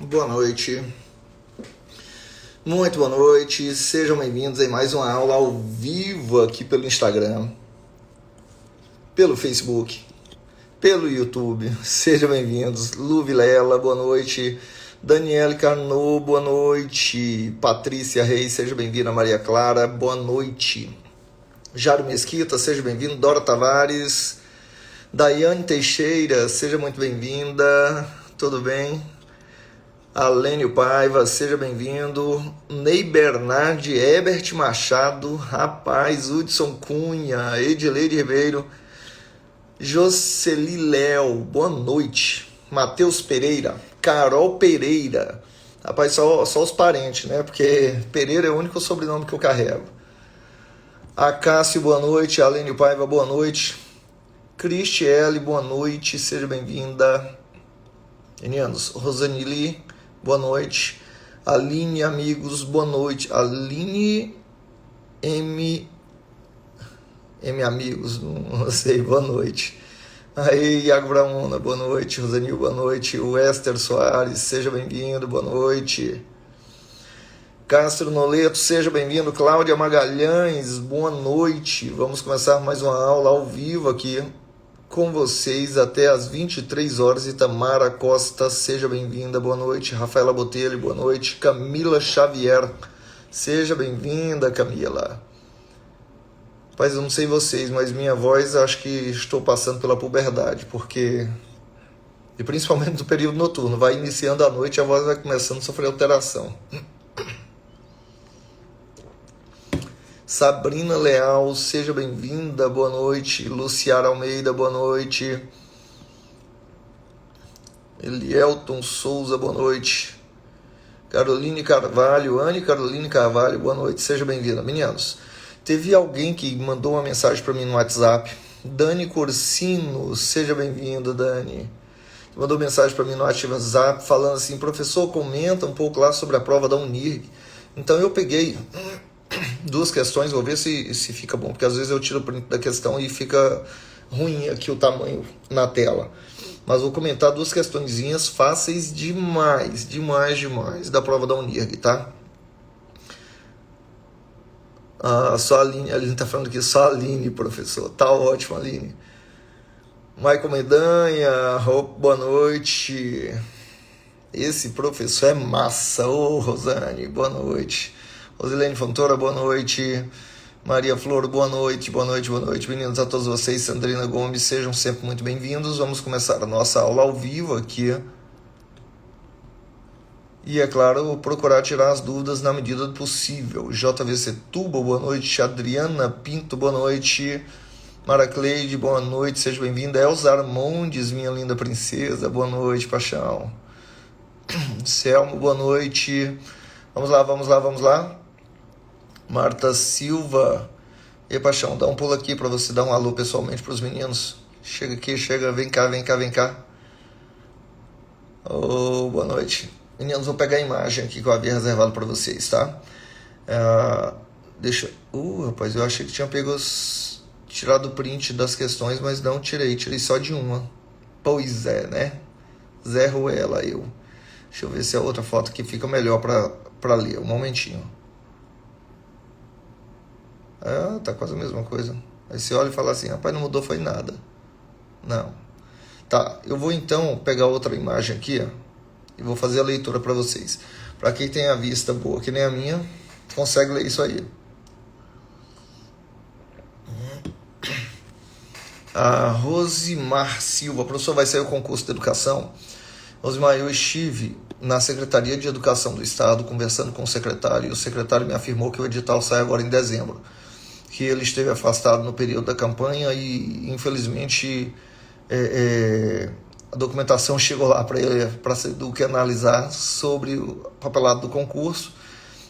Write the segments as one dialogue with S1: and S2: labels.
S1: Boa noite, muito boa noite, sejam bem-vindos em mais uma aula ao vivo aqui pelo Instagram, pelo Facebook, pelo YouTube. Sejam bem-vindos. Lu Vilela, boa noite. Daniele Carnot, boa noite. Patrícia Reis, seja bem-vinda. Maria Clara, boa noite. Jário Mesquita, seja bem-vindo. Dora Tavares, Daiane Teixeira, seja muito bem-vinda. Tudo bem? Alênio Paiva, seja bem-vindo. Ney Bernardi, Ebert Machado, rapaz, Hudson Cunha, Edileide Ribeiro, Jocely Léo, boa noite. Matheus Pereira, Carol Pereira, rapaz, só os parentes, né? Porque Pereira é o único sobrenome que eu carrego. Acácio, boa noite. Alênio Paiva, boa noite. Cristiele, boa noite, seja bem-vinda. Enianos, Rosanili, boa noite. Aline, amigos, boa noite. Aline M amigos, não sei, boa noite. Aí, Iago Bramona, boa noite. Rosanil, boa noite. O Esther Soares, seja bem-vindo, boa noite. Castro Noleto, seja bem-vindo. Cláudia Magalhães, boa noite. Vamos começar mais uma aula ao vivo aqui com vocês até às 23 horas. Itamara Costa, seja bem-vinda, boa noite. Rafaela Botelho, boa noite. Camila Xavier, seja bem-vinda, Camila. Rapaz, eu não sei vocês, mas minha voz, acho que estou passando pela puberdade, porque, e principalmente no período noturno, vai iniciando a noite e a voz vai começando a sofrer alteração. Sabrina Leal, seja bem-vinda, boa noite. Luciara Almeida, boa noite. Elielton Souza, boa noite. Caroline Carvalho, Anne Caroline Carvalho, boa noite, seja bem-vinda. Meninos, teve alguém que mandou uma mensagem para mim no WhatsApp. Dani Corsino, seja bem-vinda, Dani. Mandou mensagem para mim no WhatsApp falando assim: professor, comenta um pouco lá sobre a prova da Unirg. Então eu peguei duas questões, vou ver se fica bom, porque às vezes eu tiro o print da questão e fica ruim aqui o tamanho na tela. Mas vou comentar duas questõezinhas fáceis demais da prova da Unirg, tá? Só a Aline tá falando aqui, só a Aline, professor. Tá ótimo, Aline. Michael Medanha, boa noite. Esse professor é massa. Ô, Rosane, boa noite. Rosilene Fontoura, boa noite. Maria Flor, boa noite, boa noite, boa noite. Meninos, a todos vocês, Sandrina Gomes, sejam sempre muito bem-vindos. Vamos começar a nossa aula ao vivo aqui. E, é claro, procurar tirar as dúvidas na medida do possível. JVC Tuba, boa noite. Adriana Pinto, boa noite. Mara Cleide, boa noite, seja bem-vinda. Elza Armondes, minha linda princesa, boa noite, paixão. Selmo, boa noite. Vamos lá. Marta Silva. E paixão, dá um pulo aqui para você dar um alô pessoalmente para os meninos. Chega aqui, vem cá. Oh, boa noite. Meninos, vou pegar a imagem aqui que eu havia reservado para vocês, tá? Rapaz, eu achei que tinha tirado o print das questões, mas não tirei só de uma. Pois é, né? Zé Ruela, eu. Deixa eu ver se a outra foto aqui fica melhor para ler, um momentinho. Tá quase a mesma coisa. Aí você olha e fala assim: rapaz, não mudou foi nada. Não. Tá, eu vou então pegar outra imagem aqui, ó, e vou fazer a leitura para vocês. Para quem tem a vista boa, que nem a minha, consegue ler isso aí. A Rosimar Silva, professor, vai sair o concurso de educação? Rosimar, eu estive na Secretaria de Educação do Estado conversando com o secretário, e o secretário me afirmou que o edital sai agora em dezembro, que ele esteve afastado no período da campanha e, infelizmente, a documentação chegou lá para ele, para a SEDUC analisar sobre o papelado do concurso,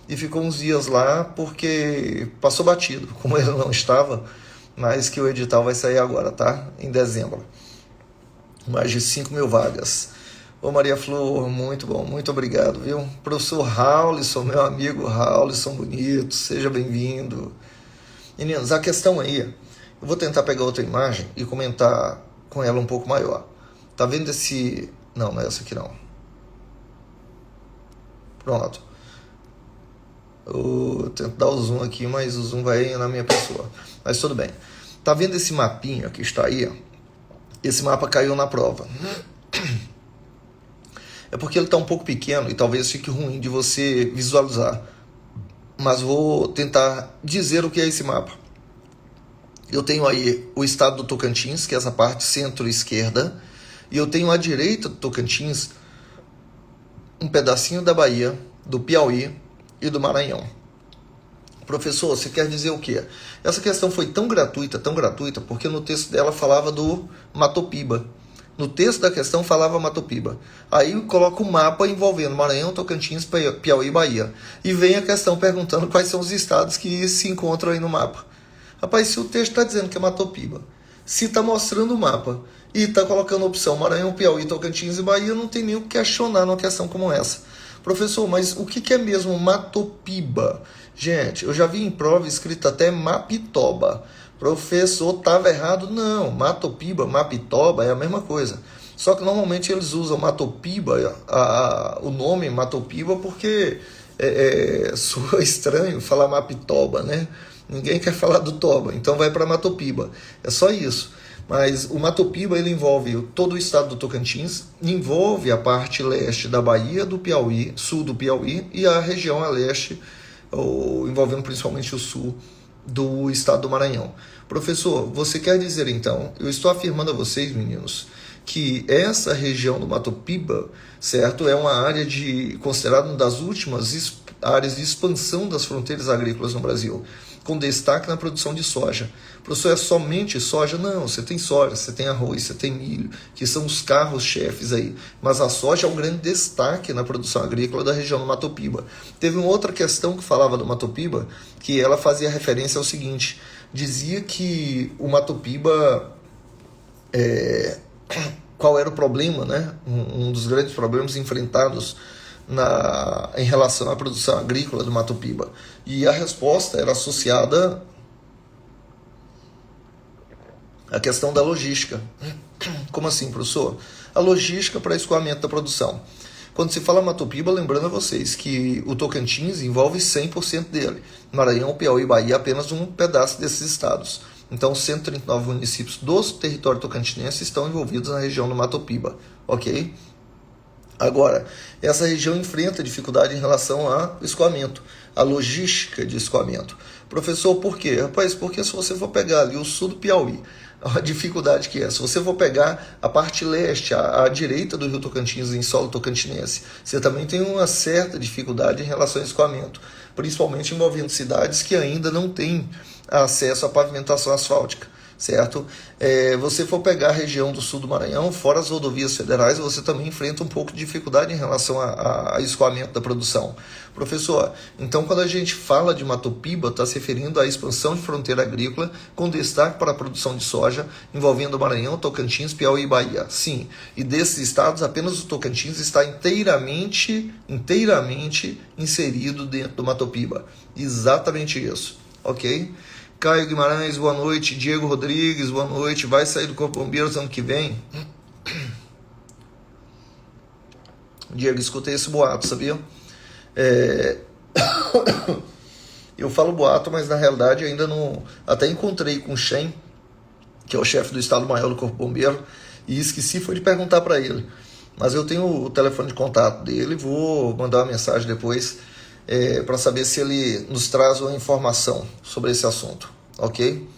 S1: e ficou uns dias lá porque passou batido, como ele não estava, mas que o edital vai sair agora, tá? Em dezembro. Mais de 5.000 vagas. Ô Maria Flor, muito bom, muito obrigado, viu? Professor Raulison, meu amigo Raulison Bonito, seja bem-vindo. Meninos, a questão aí, eu vou tentar pegar outra imagem e comentar com ela um pouco maior. Tá vendo esse... Não é essa aqui não. Pronto. Eu tento dar o zoom aqui, mas o zoom vai na minha pessoa. Mas tudo bem. Tá vendo esse mapinha que está aí? Esse mapa caiu na prova. É porque ele está um pouco pequeno e talvez fique ruim de você visualizar. Mas vou tentar dizer o que é esse mapa. Eu tenho aí o estado do Tocantins, que é essa parte centro-esquerda, e eu tenho à direita do Tocantins um pedacinho da Bahia, do Piauí e do Maranhão. Professor, você quer dizer o quê? Essa questão foi tão gratuita, porque no texto dela falava do Matopiba. No texto da questão falava Matopiba. Aí coloca um mapa envolvendo Maranhão, Tocantins, Piauí e Bahia. E vem a questão perguntando quais são os estados que se encontram aí no mapa. Rapaz, se o texto está dizendo que é Matopiba, se está mostrando o mapa e está colocando a opção Maranhão, Piauí, Tocantins e Bahia, não tem nem o que questionar numa questão como essa. Professor, mas o que é mesmo Matopiba? Gente, eu já vi em prova escrito até Mapitoba. Professor, estava errado? Não, Matopiba, Mapitoba é a mesma coisa. Só que normalmente eles usam Matopiba, o nome Matopiba, porque soa estranho falar Mapitoba, né? Ninguém quer falar do Toba, então vai para Matopiba. É só isso. Mas o Matopiba ele envolve todo o estado do Tocantins, envolve a parte leste da Bahia, do Piauí, sul do Piauí e a região a leste, envolvendo principalmente o sul do estado do Maranhão. Professor, você quer dizer então, eu estou afirmando a vocês, meninos, que essa região do Matopiba, certo, é uma área considerada uma das últimas áreas de expansão das fronteiras agrícolas no Brasil, com destaque na produção de soja. Professor, é somente soja? Não, você tem soja, você tem arroz, você tem milho, que são os carros-chefes aí. Mas a soja é um grande destaque na produção agrícola da região do Matopiba. Teve uma outra questão que falava do Matopiba, que ela fazia referência ao seguinte, dizia que o Matopiba, qual era o problema, né? Um dos grandes problemas enfrentados em relação à produção agrícola do Matopiba. E a resposta era associada à questão da logística. Como assim, professor? A logística para escoamento da produção. Quando se fala Matopiba, lembrando a vocês que o Tocantins envolve 100% dele. Maranhão, Piauí e Bahia apenas um pedaço desses estados. Então, 139 municípios do território tocantinense estão envolvidos na região do Matopiba, ok? Agora, essa região enfrenta dificuldade em relação ao escoamento, a logística de escoamento. Professor, por quê? Rapaz, porque se você for pegar ali o sul do Piauí, a dificuldade que é, se você for pegar a parte leste, a direita do rio Tocantins em solo tocantinense, você também tem uma certa dificuldade em relação ao escoamento, principalmente envolvendo cidades que ainda não têm acesso à pavimentação asfáltica, certo? Você for pegar a região do sul do Maranhão, fora as rodovias federais, você também enfrenta um pouco de dificuldade em relação a escoamento da produção. Professor, então quando a gente fala de Matopiba, está se referindo à expansão de fronteira agrícola com destaque para a produção de soja, envolvendo Maranhão, Tocantins, Piauí e Bahia. Sim, e desses estados, apenas o Tocantins está inteiramente inserido dentro do Matopiba. Exatamente isso, ok? Caio Guimarães, boa noite. Diego Rodrigues, boa noite. Vai sair do Corpo de Bombeiros ano que vem? Diego, escutei esse boato, sabia? Eu falo boato, mas na realidade ainda não... Até encontrei com o Shen, que é o chefe do Estado-Maior do Corpo de Bombeiro, e esqueci foi de perguntar para ele. Mas eu tenho o telefone de contato dele, vou mandar uma mensagem depois para saber se ele nos traz uma informação sobre esse assunto, ok?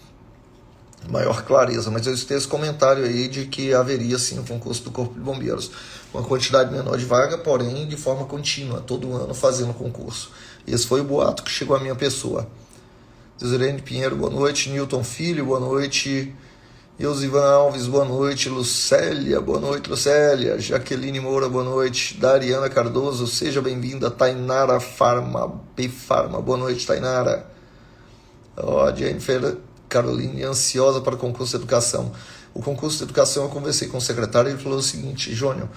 S1: Maior clareza, mas eu escutei esse comentário aí de que haveria sim um concurso do Corpo de Bombeiros, uma quantidade menor de vaga, porém de forma contínua, todo ano fazendo concurso. Esse foi o boato que chegou à minha pessoa. Zezirene Pinheiro, boa noite. Newton Filho, boa noite. Eusivan Alves, boa noite. Lucélia, boa noite, Lucélia. Jaqueline Moura, boa noite. Dariana Cardoso, seja bem-vinda. Tainara P-Farma, boa noite, Tainara. Jennifer Caroline, ansiosa para o concurso de educação. O concurso de educação, eu conversei com o secretário e ele falou o seguinte, Jônio,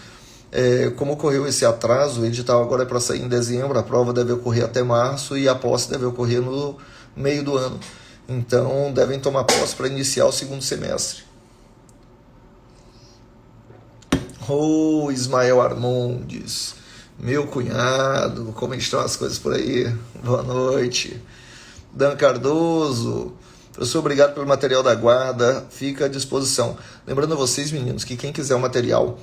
S1: como ocorreu esse atraso, o edital agora é para sair em dezembro, a prova deve ocorrer até março e a posse deve ocorrer no meio do ano. Então, devem tomar posse para iniciar o segundo semestre. Ismael Armondes, Meu cunhado, como estão as coisas por aí? Boa noite. Dan Cardoso, professor, obrigado pelo material da guarda, fica à disposição. Lembrando a vocês, meninos, que quem quiser o material,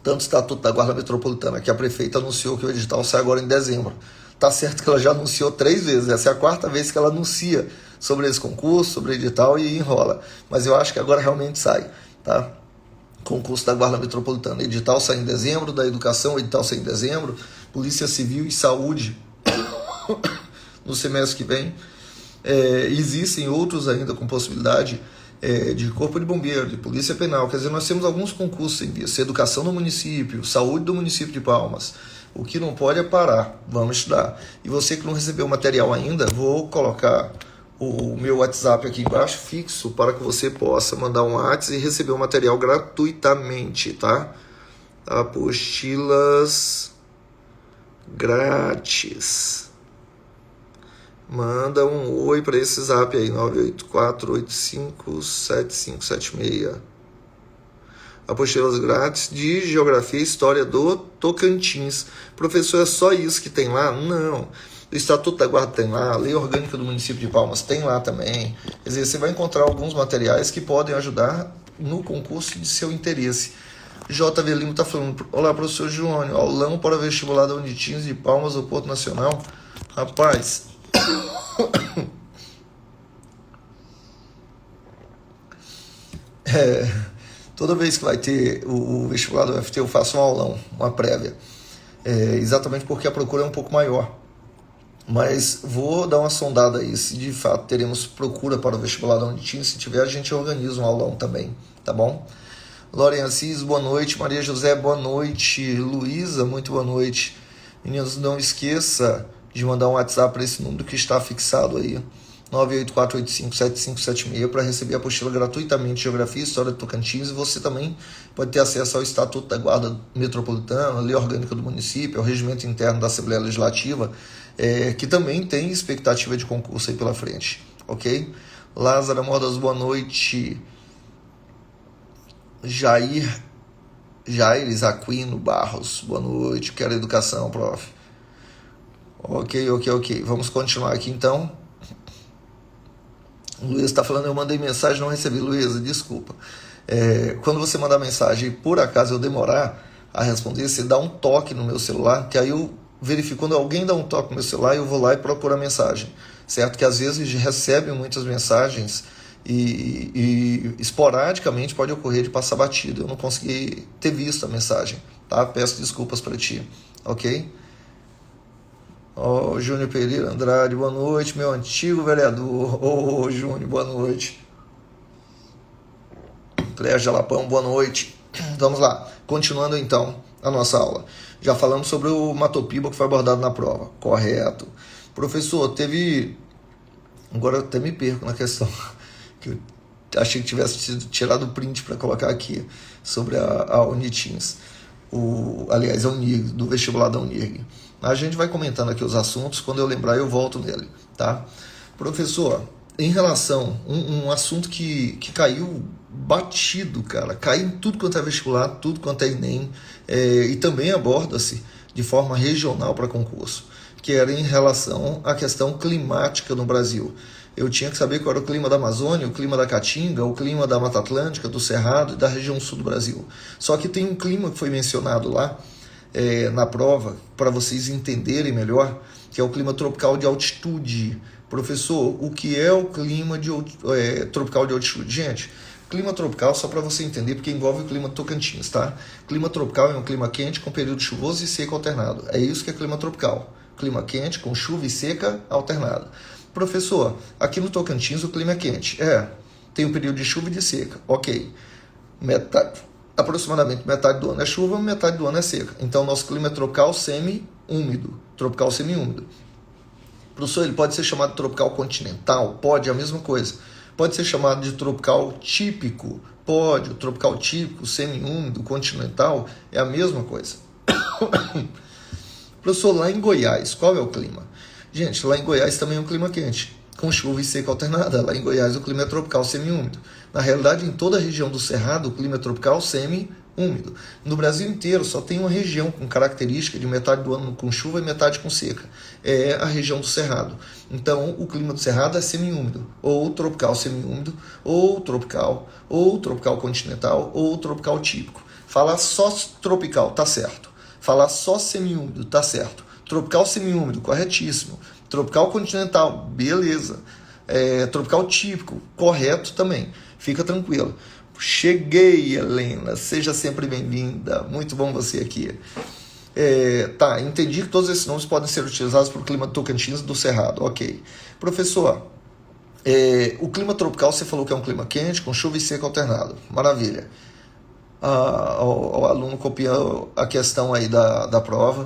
S1: tanto o Estatuto da Guarda Metropolitana, que a prefeita anunciou que o edital sai agora em dezembro. Tá certo que ela já anunciou 3 vezes, essa é a 4ª vez que ela anuncia sobre esse concurso, sobre o edital e enrola. Mas eu acho que agora realmente sai, tá? Concurso da Guarda Metropolitana. Edital sai em dezembro, da Educação, edital sai em dezembro, Polícia Civil e Saúde no semestre que vem. Existem outros ainda com possibilidade de Corpo de Bombeiro, de Polícia Penal. Quer dizer, nós temos alguns concursos em vista. Educação no município, Saúde do município de Palmas. O que não pode é parar. Vamos estudar. E você que não recebeu o material ainda, vou colocar o meu WhatsApp aqui embaixo, fixo, para que você possa mandar um WhatsApp e receber o material gratuitamente, tá? Apostilas grátis. Manda um oi para esse zap aí, 984857576. Apostilas grátis de Geografia e História do Tocantins. Professor, é só isso que tem lá? Não. O Estatuto da Guarda tem lá, a Lei Orgânica do Município de Palmas tem lá também. Quer dizer, você vai encontrar alguns materiais que podem ajudar no concurso de seu interesse. JV Lima está falando, olá, professor Júnior, aulão para vestibular da Unitins de Palmas ou Porto Nacional. Rapaz, toda vez que vai ter o vestibular do UFT, eu faço um aulão, uma prévia. Exatamente porque a procura é um pouco maior. Mas vou dar uma sondada aí, se de fato teremos procura para o vestibular da Unitins. Se tiver, a gente organiza um aulão também, tá bom? Loren Assis, boa noite. Maria José, boa noite. Luísa, muito boa noite. Meninos, não esqueça de mandar um WhatsApp para esse número que está fixado aí, 984857576, para receber a apostila gratuitamente, Geografia e História do Tocantins. E você também pode ter acesso ao Estatuto da Guarda Metropolitana, a Lei Orgânica do Município, ao Regimento Interno da Assembleia Legislativa, que também tem expectativa de concurso aí pela frente, ok? Lázaro Modas, boa noite. Jaires Aquino Barros, boa noite. Quero educação, prof. Ok. Vamos continuar aqui então. Luiz está falando, eu mandei mensagem, não recebi. Luísa, desculpa. Quando você mandar mensagem e por acaso eu demorar a responder, você dá um toque no meu celular, que aí eu verifico. Quando alguém dá um toque no meu celular, eu vou lá e procuro a mensagem, certo? Que às vezes recebe muitas mensagens e esporadicamente pode ocorrer de passar batido. Eu não consegui ter visto a mensagem, tá? Peço desculpas para ti, ok? Júnior Pereira Andrade, boa noite, meu antigo vereador. Júnior, boa noite. Cléia Jalapão, boa noite. Vamos lá, continuando então a nossa aula. Já falamos sobre o Matopiba que foi abordado na prova, correto. Professor, teve... Agora eu até me perco na questão, que eu achei que tivesse sido tirado o print para colocar aqui, sobre a Unitins. Aliás, a Unirg, do vestibular da Unirg. A gente vai comentando aqui os assuntos, quando eu lembrar eu volto nele, tá? Professor, em relação a um assunto que caiu batido, cara, cai em tudo quanto é vestibular, tudo quanto é Enem, e também aborda-se de forma regional para concurso, que era em relação à questão climática no Brasil. Eu tinha que saber qual era o clima da Amazônia, o clima da Caatinga, o clima da Mata Atlântica, do Cerrado e da região sul do Brasil. Só que tem um clima que foi mencionado lá, na prova, para vocês entenderem melhor, que é o clima tropical de altitude. Professor, o que é o clima tropical de altitude? Gente, clima tropical, só para você entender, porque envolve o clima Tocantins, tá? Clima tropical é um clima quente com período chuvoso e seco alternado. É isso que é clima tropical. Clima quente com chuva e seca alternada. Professor, aqui no Tocantins o clima é quente. Tem um período de chuva e de seca. Ok. Aproximadamente metade do ano é chuva, metade do ano é seca. Então, nosso clima é tropical semi-úmido. Tropical semi-úmido. Professor, ele pode ser chamado de tropical continental? Pode, é a mesma coisa. Pode ser chamado de tropical típico? Pode. O tropical típico, semi-úmido, continental, é a mesma coisa. Professor, lá em Goiás, qual é o clima? Gente, lá em Goiás também é um clima quente, com chuva e seca alternada. Lá em Goiás o clima é tropical semi-úmido. Na realidade, em toda a região do Cerrado, o clima é tropical semi-úmido. úmido. No Brasil inteiro só tem uma região com característica de metade do ano com chuva e metade com seca. É a região do Cerrado. Então, o clima do Cerrado é semiúmido, ou tropical semiúmido, ou tropical continental, ou tropical típico. Falar só tropical, tá certo. Falar só semiúmido, tá certo. Tropical semiúmido, corretíssimo. Tropical continental, beleza. Tropical típico, correto também. Fica tranquilo. Cheguei, Helena. Seja sempre bem-vinda. Muito bom você aqui. Entendi que todos esses nomes podem ser utilizados para o clima do Tocantins e do Cerrado. Ok. Professor, o clima tropical você falou que é um clima quente, com chuva e seca alternado. Maravilha. O aluno copiou a questão aí da prova.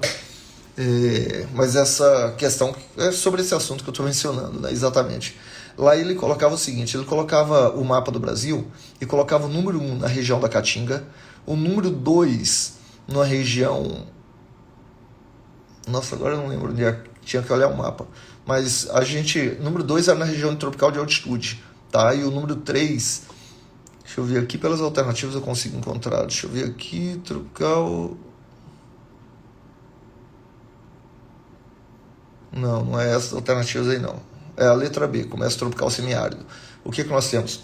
S1: Mas essa questão é sobre esse assunto que eu estou mencionando, né? Exatamente. Lá ele colocava o seguinte, ele colocava o mapa do Brasil e colocava o número 1 na região da Caatinga, o número 2 na região... Nossa, agora eu não lembro onde é, tinha que olhar o mapa. Mas número 2 era na região tropical de altitude, tá? E o número 3, deixa eu ver aqui, pelas alternativas eu consigo encontrar. Deixa eu ver aqui, tropical... Não é essas alternativas aí não. É a letra B, começa tropical semiárido. O que nós temos?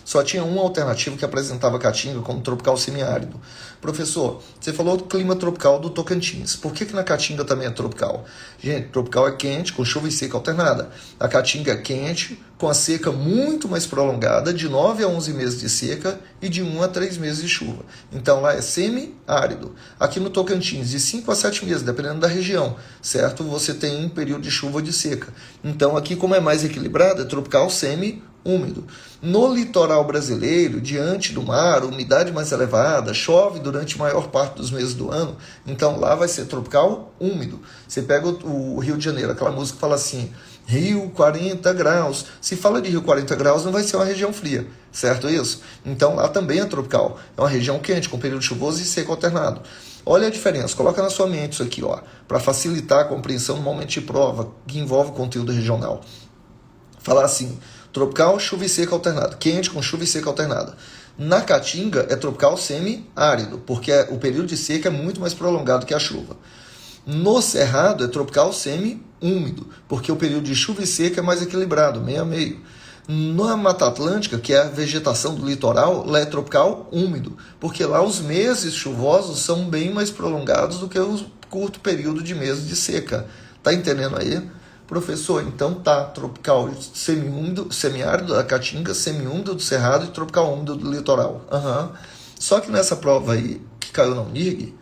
S1: Só tinha uma alternativa que apresentava Caatinga como tropical semiárido. Professor, você falou do clima tropical do Tocantins. Por que na Caatinga também é tropical? Gente, tropical é quente, com chuva e seca alternada. A Caatinga é quente, com a seca muito mais prolongada, de 9 a 11 meses de seca e de 1 a 3 meses de chuva. Então lá é semiárido. Aqui no Tocantins, de 5 a 7 meses, dependendo da região, certo? Você tem um período de chuva ou de seca. Então aqui, como é mais equilibrado, é tropical semi-úmido. No litoral brasileiro, diante do mar, umidade mais elevada, chove durante a maior parte dos meses do ano, então lá vai ser tropical úmido. Você pega o Rio de Janeiro, aquela música que fala assim, Rio 40 graus. Se fala de Rio 40 graus, não vai ser uma região fria, certo isso? Então lá também é tropical, é uma região quente, com período chuvoso e seco alternado. Olha a diferença, coloca na sua mente isso aqui, para facilitar a compreensão no momento de prova, que envolve conteúdo regional. Falar assim, tropical, chuva e seca alternada. Quente com chuva e seca alternada. Na Caatinga é tropical semi-árido, porque o período de seca é muito mais prolongado que a chuva. No Cerrado é tropical semi-úmido, porque o período de chuva e seca é mais equilibrado, meio a meio. Na Mata Atlântica, que é a vegetação do litoral, lá é tropical úmido, porque lá os meses chuvosos são bem mais prolongados do que o curto período de meses de seca. Tá entendendo aí? Professor, então tá, tropical semiúmido, semiárido da Caatinga, semiúmido do Cerrado e tropical úmido do litoral. Só que nessa prova aí, que caiu na Unirg,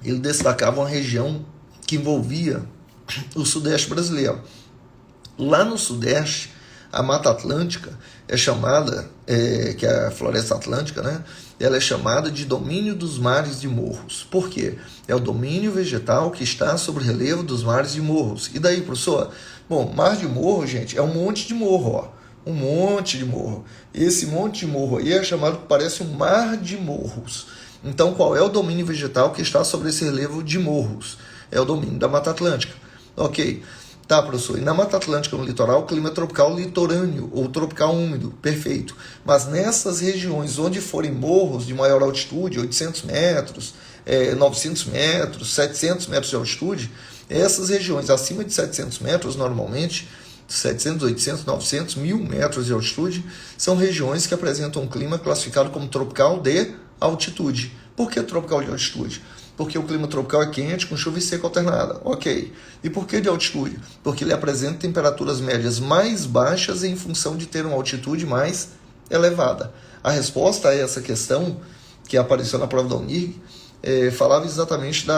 S1: ele destacava uma região que envolvia o Sudeste brasileiro. Lá no Sudeste, a Mata Atlântica é chamada, que é a Floresta Atlântica, né? Ela é chamada de domínio dos mares de morros. Por quê? É o domínio vegetal que está sobre o relevo dos mares de morros. E daí, professor? Bom, mar de morro, gente, é um monte de morro, um monte de morro. Esse monte de morro aí é chamado, parece um mar de morros. Então, qual é o domínio vegetal que está sobre esse relevo de morros? É o domínio da Mata Atlântica. Ok. Tá, professor. E na Mata Atlântica, no litoral, o clima é tropical litorâneo ou tropical úmido. Perfeito. Mas nessas regiões onde forem morros de maior altitude, 800 metros, 900 metros, 700 metros de altitude, essas regiões acima de 700 metros, normalmente, 700, 800, 900, 1000 metros de altitude, são regiões que apresentam um clima classificado como tropical de altitude. Por que tropical de altitude? Porque o clima tropical é quente, com chuva e seca alternada. Ok. E por que de altitude? Porque ele apresenta temperaturas médias mais baixas em função de ter uma altitude mais elevada. A resposta a essa questão, que apareceu na prova da Unirg, falava exatamente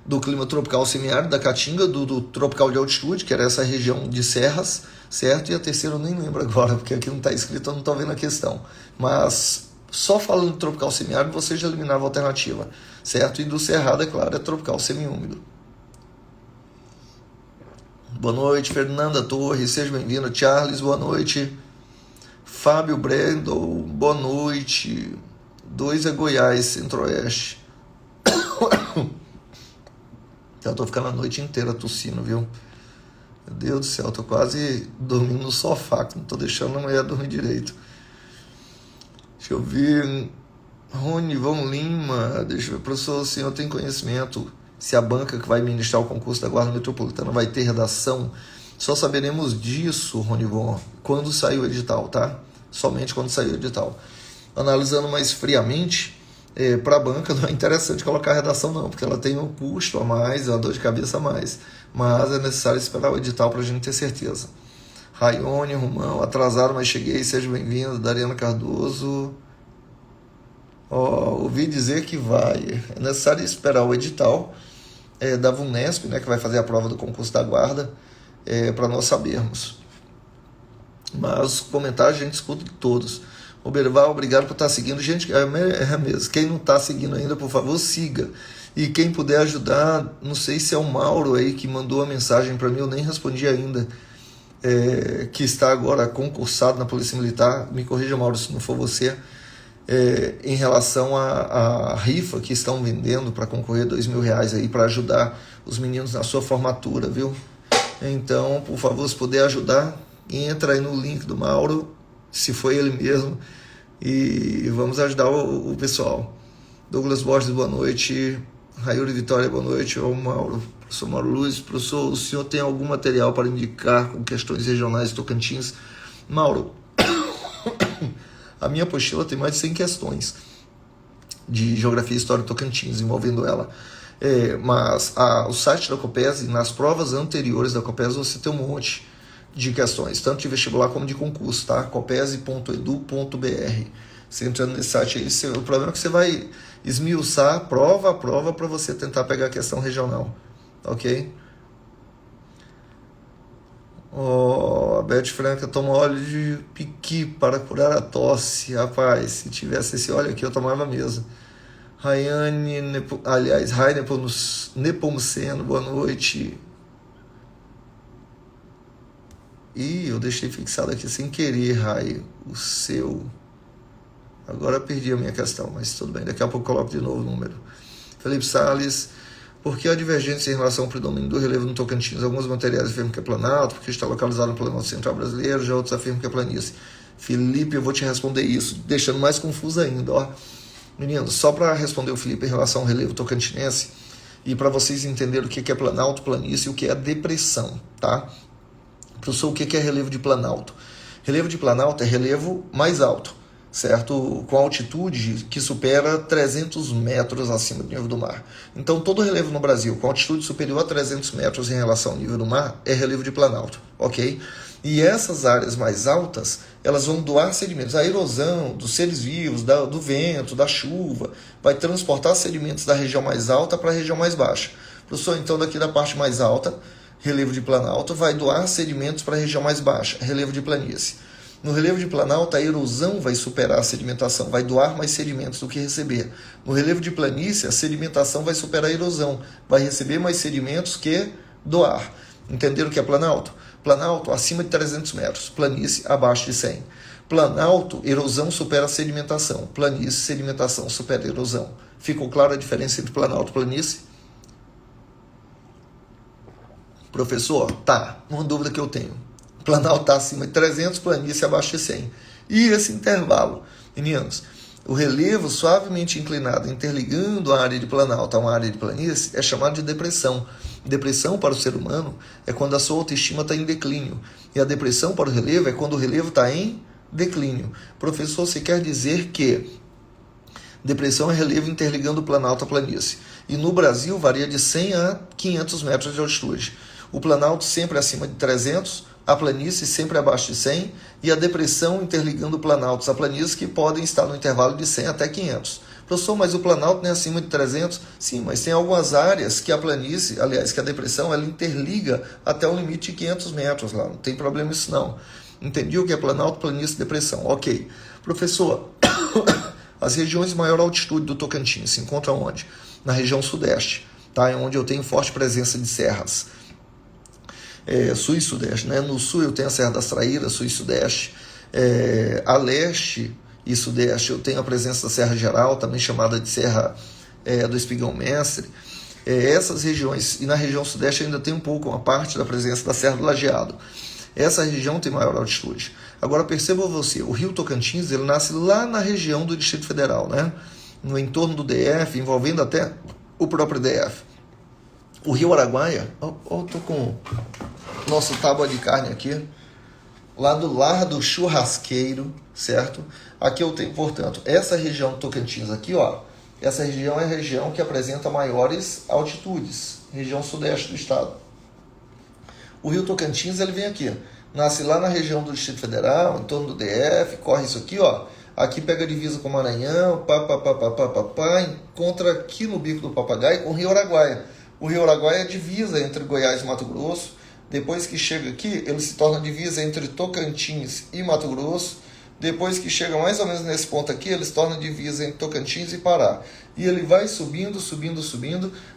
S1: do clima tropical semiárido da Caatinga, do tropical de altitude, que era essa região de serras, certo? E a terceira eu nem lembro agora, porque aqui não está escrito, eu não estou vendo a questão. Mas só falando de tropical semiárido, você já eliminava a alternativa, certo? E do Cerrado, é claro, é tropical semiúmido. Boa noite, Fernanda Torres, seja bem-vindo. Charles, boa noite. Fábio Brendo, boa noite. 2 é Goiás, Centro-Oeste. Já tô ficando a noite inteira tossindo, viu? Meu Deus do céu, tô quase dormindo no sofá, que não tô deixando a mulher dormir direito. Deixa eu ver. Ronivon Lima, deixa eu ver, professor, o senhor tem conhecimento se a banca que vai ministrar o concurso da Guarda Metropolitana vai ter redação? Só saberemos disso, Ronivon, quando sair o edital, tá? Somente quando sair o edital. Analisando mais friamente, para a banca não é interessante colocar redação não, porque ela tem um custo a mais, uma dor de cabeça a mais. Mas é necessário esperar o edital para a gente ter certeza. Raione, Romão, atrasado, mas cheguei, seja bem-vindo. Dariana Cardoso. Ouvi dizer que vai. É necessário esperar o edital da VUNESP, né, que vai fazer a prova do concurso da Guarda, para nós sabermos. Mas comentários a gente escuta de todos. O Berval, obrigado por estar seguindo. Gente, é mesmo. Quem não está seguindo ainda, por favor, siga. E quem puder ajudar, não sei se é o Mauro aí que mandou a mensagem para mim, eu nem respondi ainda, que está agora concursado na Polícia Militar. Me corrija, Mauro, se não for você. Em relação à rifa que estão vendendo para concorrer R$2.000 aí para ajudar os meninos na sua formatura, viu? Então, por favor, se puder ajudar, entra aí no link do Mauro, se foi ele mesmo, e vamos ajudar o pessoal. Douglas Borges, boa noite. Raiuri Vitória, boa noite. Mauro, professor Mauro Luz, professor, o senhor tem algum material para indicar com questões regionais de Tocantins? Mauro, a minha apostila tem mais de 100 questões de geografia e história de Tocantins envolvendo ela. Mas o site da Copes, nas provas anteriores da Copes, você tem um monte de questões, tanto de vestibular como de concurso, tá? copes.edu.br. Você entrando nesse site aí, o problema é que você vai esmiuçar prova a prova para você tentar pegar a questão regional, ok? A Beth Franca toma óleo de piqui para curar a tosse. Rapaz, se tivesse esse óleo aqui eu tomava mesmo. Rayane, Rai Nepomuceno, boa noite. Eu deixei fixado aqui sem querer, Rai, o seu. Agora perdi a minha questão, mas tudo bem, daqui a pouco eu coloco de novo o número. Felipe Salles, por que a divergência em relação ao predomínio do relevo no Tocantins? Alguns materiais afirmam que é planalto, porque está localizado no Planalto Central Brasileiro, já outros afirmam que é planície. Felipe, eu vou te responder isso, deixando mais confuso ainda, ó. Meninos, só para responder o Felipe em relação ao relevo tocantinense, e para vocês entenderem o que é planalto, planície e o que é depressão, tá? Professor, o que é relevo de planalto? Relevo de planalto é relevo mais alto, certo? Com altitude que supera 300 metros acima do nível do mar. Então, todo relevo no Brasil com altitude superior a 300 metros em relação ao nível do mar é relevo de planalto, ok? E essas áreas mais altas, elas vão doar sedimentos. A erosão dos seres vivos, do vento, da chuva, vai transportar sedimentos da região mais alta para a região mais baixa. Professor, então daqui da parte mais alta, relevo de planalto, vai doar sedimentos para a região mais baixa, relevo de planície. No relevo de planalto, a erosão vai superar a sedimentação, vai doar mais sedimentos do que receber. No relevo de planície, a sedimentação vai superar a erosão, vai receber mais sedimentos que doar. Entenderam o que é planalto? Planalto, acima de 300 metros, planície, abaixo de 100. Planalto, erosão supera a sedimentação. Planície, sedimentação supera a erosão. Ficou clara a diferença entre planalto e planície? Professor, tá, uma dúvida que eu tenho. Planalto está acima de 300, planície abaixo de 100. E esse intervalo, meninos, o relevo suavemente inclinado interligando a área de planalto a uma área de planície é chamado de depressão. Depressão para o ser humano é quando a sua autoestima está em declínio. E a depressão para o relevo é quando o relevo está em declínio. Professor, você quer dizer que depressão é relevo interligando o planalto à planície. E no Brasil varia de 100 a 500 metros de altitude. O planalto sempre acima de 300, a planície sempre abaixo de 100 e a depressão interligando planaltos à planície que podem estar no intervalo de 100 até 500. Professor, mas o planalto não é acima de 300? Sim, mas tem algumas áreas que a planície, aliás, que a depressão, ela interliga até o limite de 500 metros lá. Não tem problema isso não. Entendi o que é planalto, planície e depressão. Ok. Professor, as regiões de maior altitude do Tocantins se encontram onde? Na região sudeste, tá? É onde eu tenho forte presença de serras. Sul e sudeste, né? No sul eu tenho a Serra das Traíras, sul e sudeste. A leste e sudeste eu tenho a presença da Serra Geral, também chamada de Serra do Espigão Mestre. Essas regiões, e na região sudeste ainda tem um pouco, uma parte da presença da Serra do Lajeado. Essa região tem maior altitude. Agora perceba você, o rio Tocantins ele nasce lá na região do Distrito Federal, né? No entorno do DF, envolvendo até o próprio DF. O rio Araguaia, estou com nosso tábua de carne aqui, lá do Lar do Churrasqueiro, certo? Aqui eu tenho, portanto, essa região do Tocantins aqui, ó, essa região é a região que apresenta maiores altitudes, região sudeste do estado. O rio Tocantins, ele vem aqui, nasce lá na região do Distrito Federal, em torno do DF, corre isso aqui, ó, aqui pega a divisa com o Maranhão, encontra aqui no Bico do Papagaio com o rio Araguaia. O rio Araguaia é divisa entre Goiás e Mato Grosso. Depois que chega aqui, ele se torna divisa entre Tocantins e Mato Grosso. Depois que chega mais ou menos nesse ponto aqui, ele se torna divisa entre Tocantins e Pará. E ele vai subindo,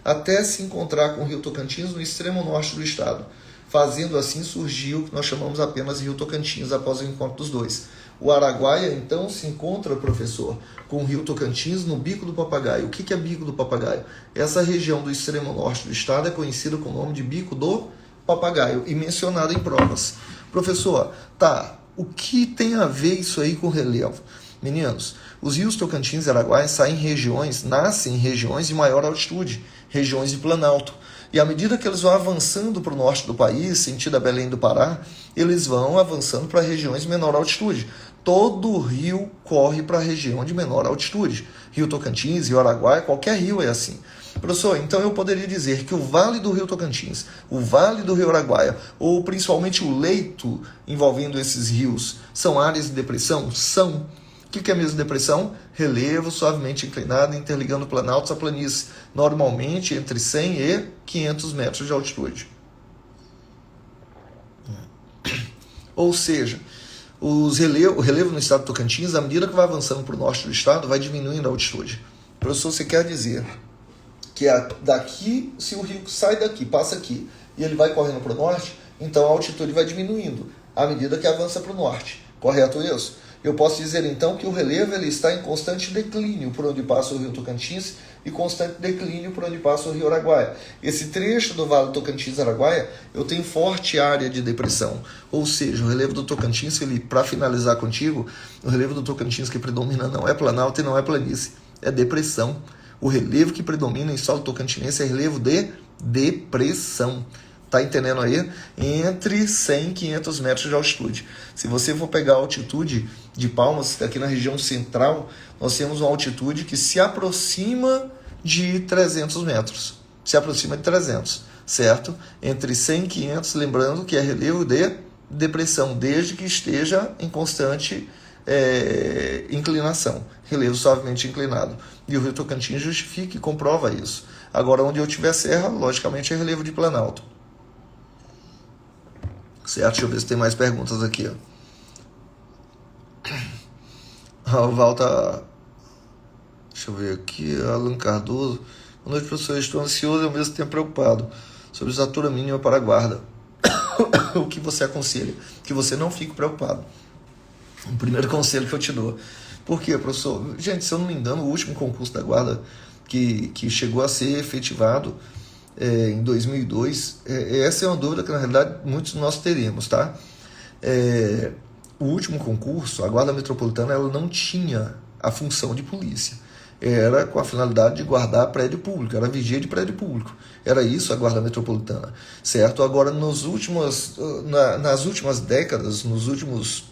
S1: até se encontrar com o rio Tocantins no extremo norte do estado. Fazendo assim surgir o que nós chamamos apenas Rio Tocantins após o encontro dos dois. O Araguaia, então, se encontra, professor, com o rio Tocantins no Bico do Papagaio. O que é Bico do Papagaio? Essa região do extremo norte do estado é conhecida com o nome de Bico do Papagaio e mencionada em provas. Professor, o que tem a ver isso aí com relevo? Meninos, os rios Tocantins e Araguaia nascem em regiões de maior altitude, regiões de planalto. E à medida que eles vão avançando para o norte do país, sentido a Belém do Pará, eles vão avançando para regiões de menor altitude. Todo rio corre para a região de menor altitude. Rio Tocantins, Rio Araguaia, qualquer rio é assim. Professor, então eu poderia dizer que o vale do rio Tocantins, o vale do rio Araguaia, ou principalmente o leito envolvendo esses rios, são áreas de depressão? São. O que é mesmo depressão? Relevo suavemente inclinado, interligando planaltos a planície, normalmente entre 100 e 500 metros de altitude. Ou seja, o relevo no estado do Tocantins, à medida que vai avançando para o norte do estado, vai diminuindo a altitude. Professor, você quer dizer que daqui, se o rio sai daqui, passa aqui, e ele vai correndo para o norte, então a altitude vai diminuindo à medida que avança para o norte. Correto isso? Eu posso dizer então que o relevo ele está em constante declínio por onde passa o rio Tocantins e constante declínio por onde passa o rio Araguaia. Esse trecho do Vale Tocantins-Araguaia eu tenho forte área de depressão, ou seja, o relevo do Tocantins, para finalizar contigo, o relevo do Tocantins que predomina não é planalto e não é planície, é depressão. O relevo que predomina em solo tocantinense é relevo de depressão. Tá entendendo aí? Entre 100 e 500 metros de altitude. Se você for pegar a altitude de Palmas, aqui na região central, nós temos uma altitude que se aproxima de 300 metros. Se aproxima de 300, certo? Entre 100 e 500, lembrando que é relevo de depressão, desde que esteja em constante inclinação. Relevo suavemente inclinado. E o rio Tocantins justifica e comprova isso. Agora, onde eu tiver serra, logicamente é relevo de planalto. Certo? Deixa eu ver se tem mais perguntas aqui. O Walter. Deixa eu ver aqui. Alan Cardoso. Boa noite, professor. Estou ansioso e ao mesmo tempo preocupado sobre a estatura mínima para a guarda. O que você aconselha? Que você não fique preocupado. O primeiro conselho que eu te dou. Por quê, professor? Gente, se eu não me engano, o último concurso da guarda que chegou a ser efetivado em 2002, essa é uma dúvida que na realidade muitos de nós teríamos, tá? O último concurso, a Guarda Metropolitana, ela não tinha a função de polícia, era com a finalidade de guardar prédio público, era vigia de prédio público, era isso a Guarda Metropolitana, certo? Agora, nas últimas décadas, nos últimos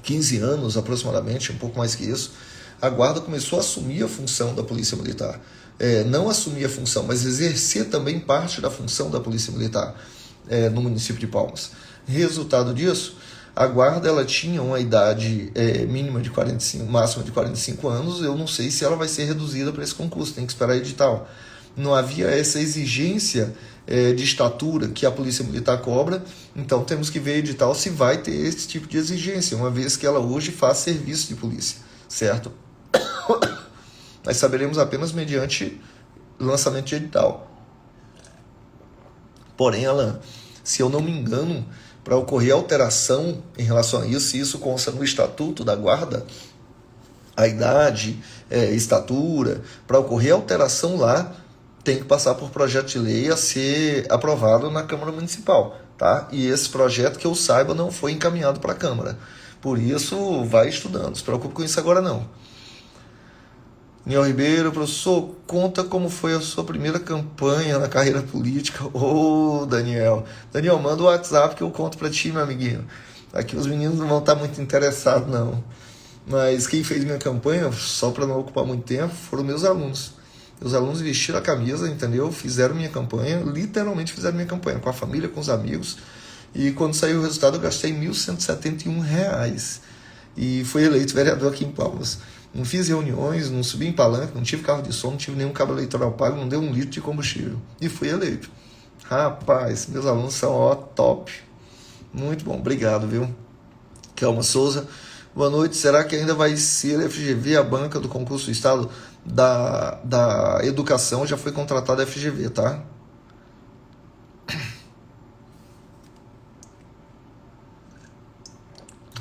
S1: 15 anos aproximadamente, um pouco mais que isso, a Guarda começou a assumir a função da Polícia Militar. Não assumir a função, mas exercer também parte da função da Polícia Militar no município de Palmas. Resultado disso, a Guarda ela tinha uma idade mínima de 45, máxima de 45 anos, eu não sei se ela vai ser reduzida para esse concurso, tem que esperar edital. Não havia essa exigência de estatura que a Polícia Militar cobra, então temos que ver edital se vai ter esse tipo de exigência, uma vez que ela hoje faz serviço de polícia, certo? Nós saberemos apenas mediante lançamento de edital. Porém, Alan, se eu não me engano, para ocorrer alteração em relação a isso, se isso consta no Estatuto da Guarda, a idade, estatura, para ocorrer alteração lá, tem que passar por projeto de lei a ser aprovado na Câmara Municipal, tá? E esse projeto, que eu saiba, não foi encaminhado para a Câmara. Por isso, vai estudando. Não se preocupe com isso agora, não. Niel Ribeiro, professor, conta como foi a sua primeira campanha na carreira política. Ô, Daniel. Daniel, manda o WhatsApp que eu conto para ti, meu amiguinho. Aqui os meninos não vão estar muito interessados, não. Mas quem fez minha campanha, só para não ocupar muito tempo, foram meus alunos. Os alunos vestiram a camisa, entendeu? Fizeram minha campanha, literalmente fizeram minha campanha, com a família, com os amigos. E quando saiu o resultado, eu gastei R$ 1.171. E fui eleito vereador aqui em Palmas. Não fiz reuniões, não subi em palanque, não tive carro de som, não tive nenhum cabo eleitoral pago, não deu um litro de combustível. E fui eleito. Rapaz, meus alunos são top. Muito bom, obrigado, viu? Kelma Souza, boa noite. Será que ainda vai ser FGV a banca do concurso do Estado da Educação? Já foi contratada a FGV, tá?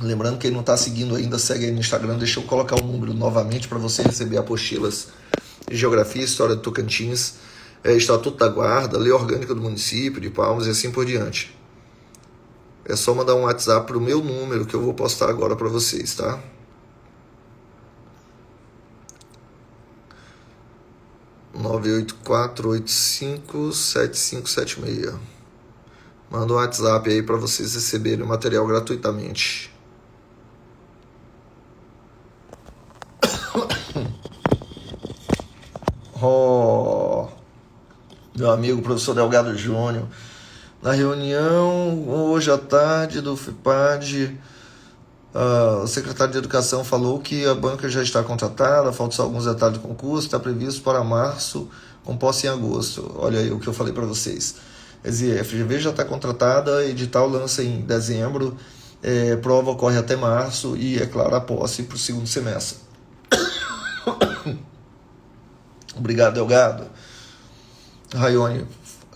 S1: Lembrando, quem não está seguindo ainda, segue aí no Instagram. Deixa eu colocar o número novamente para você receber apostilas de Geografia, História de Tocantins, Estatuto da Guarda, Lei Orgânica do Município de Palmas e assim por diante. É só mandar um WhatsApp para o meu número que eu vou postar agora para vocês, tá? (984857576). Manda um WhatsApp aí para vocês receberem o material gratuitamente. Oh, meu amigo professor Delgado Júnior, na reunião hoje à tarde do FIPAD, o secretário de Educação falou que a banca já está contratada, faltam só alguns detalhes do concurso, está previsto para março, com posse em agosto. Olha aí o que eu falei para vocês. Quer dizer, a FGV já está contratada, edital lança em dezembro, prova ocorre até março e, é claro, a posse para o segundo semestre. Obrigado, Delgado. Raione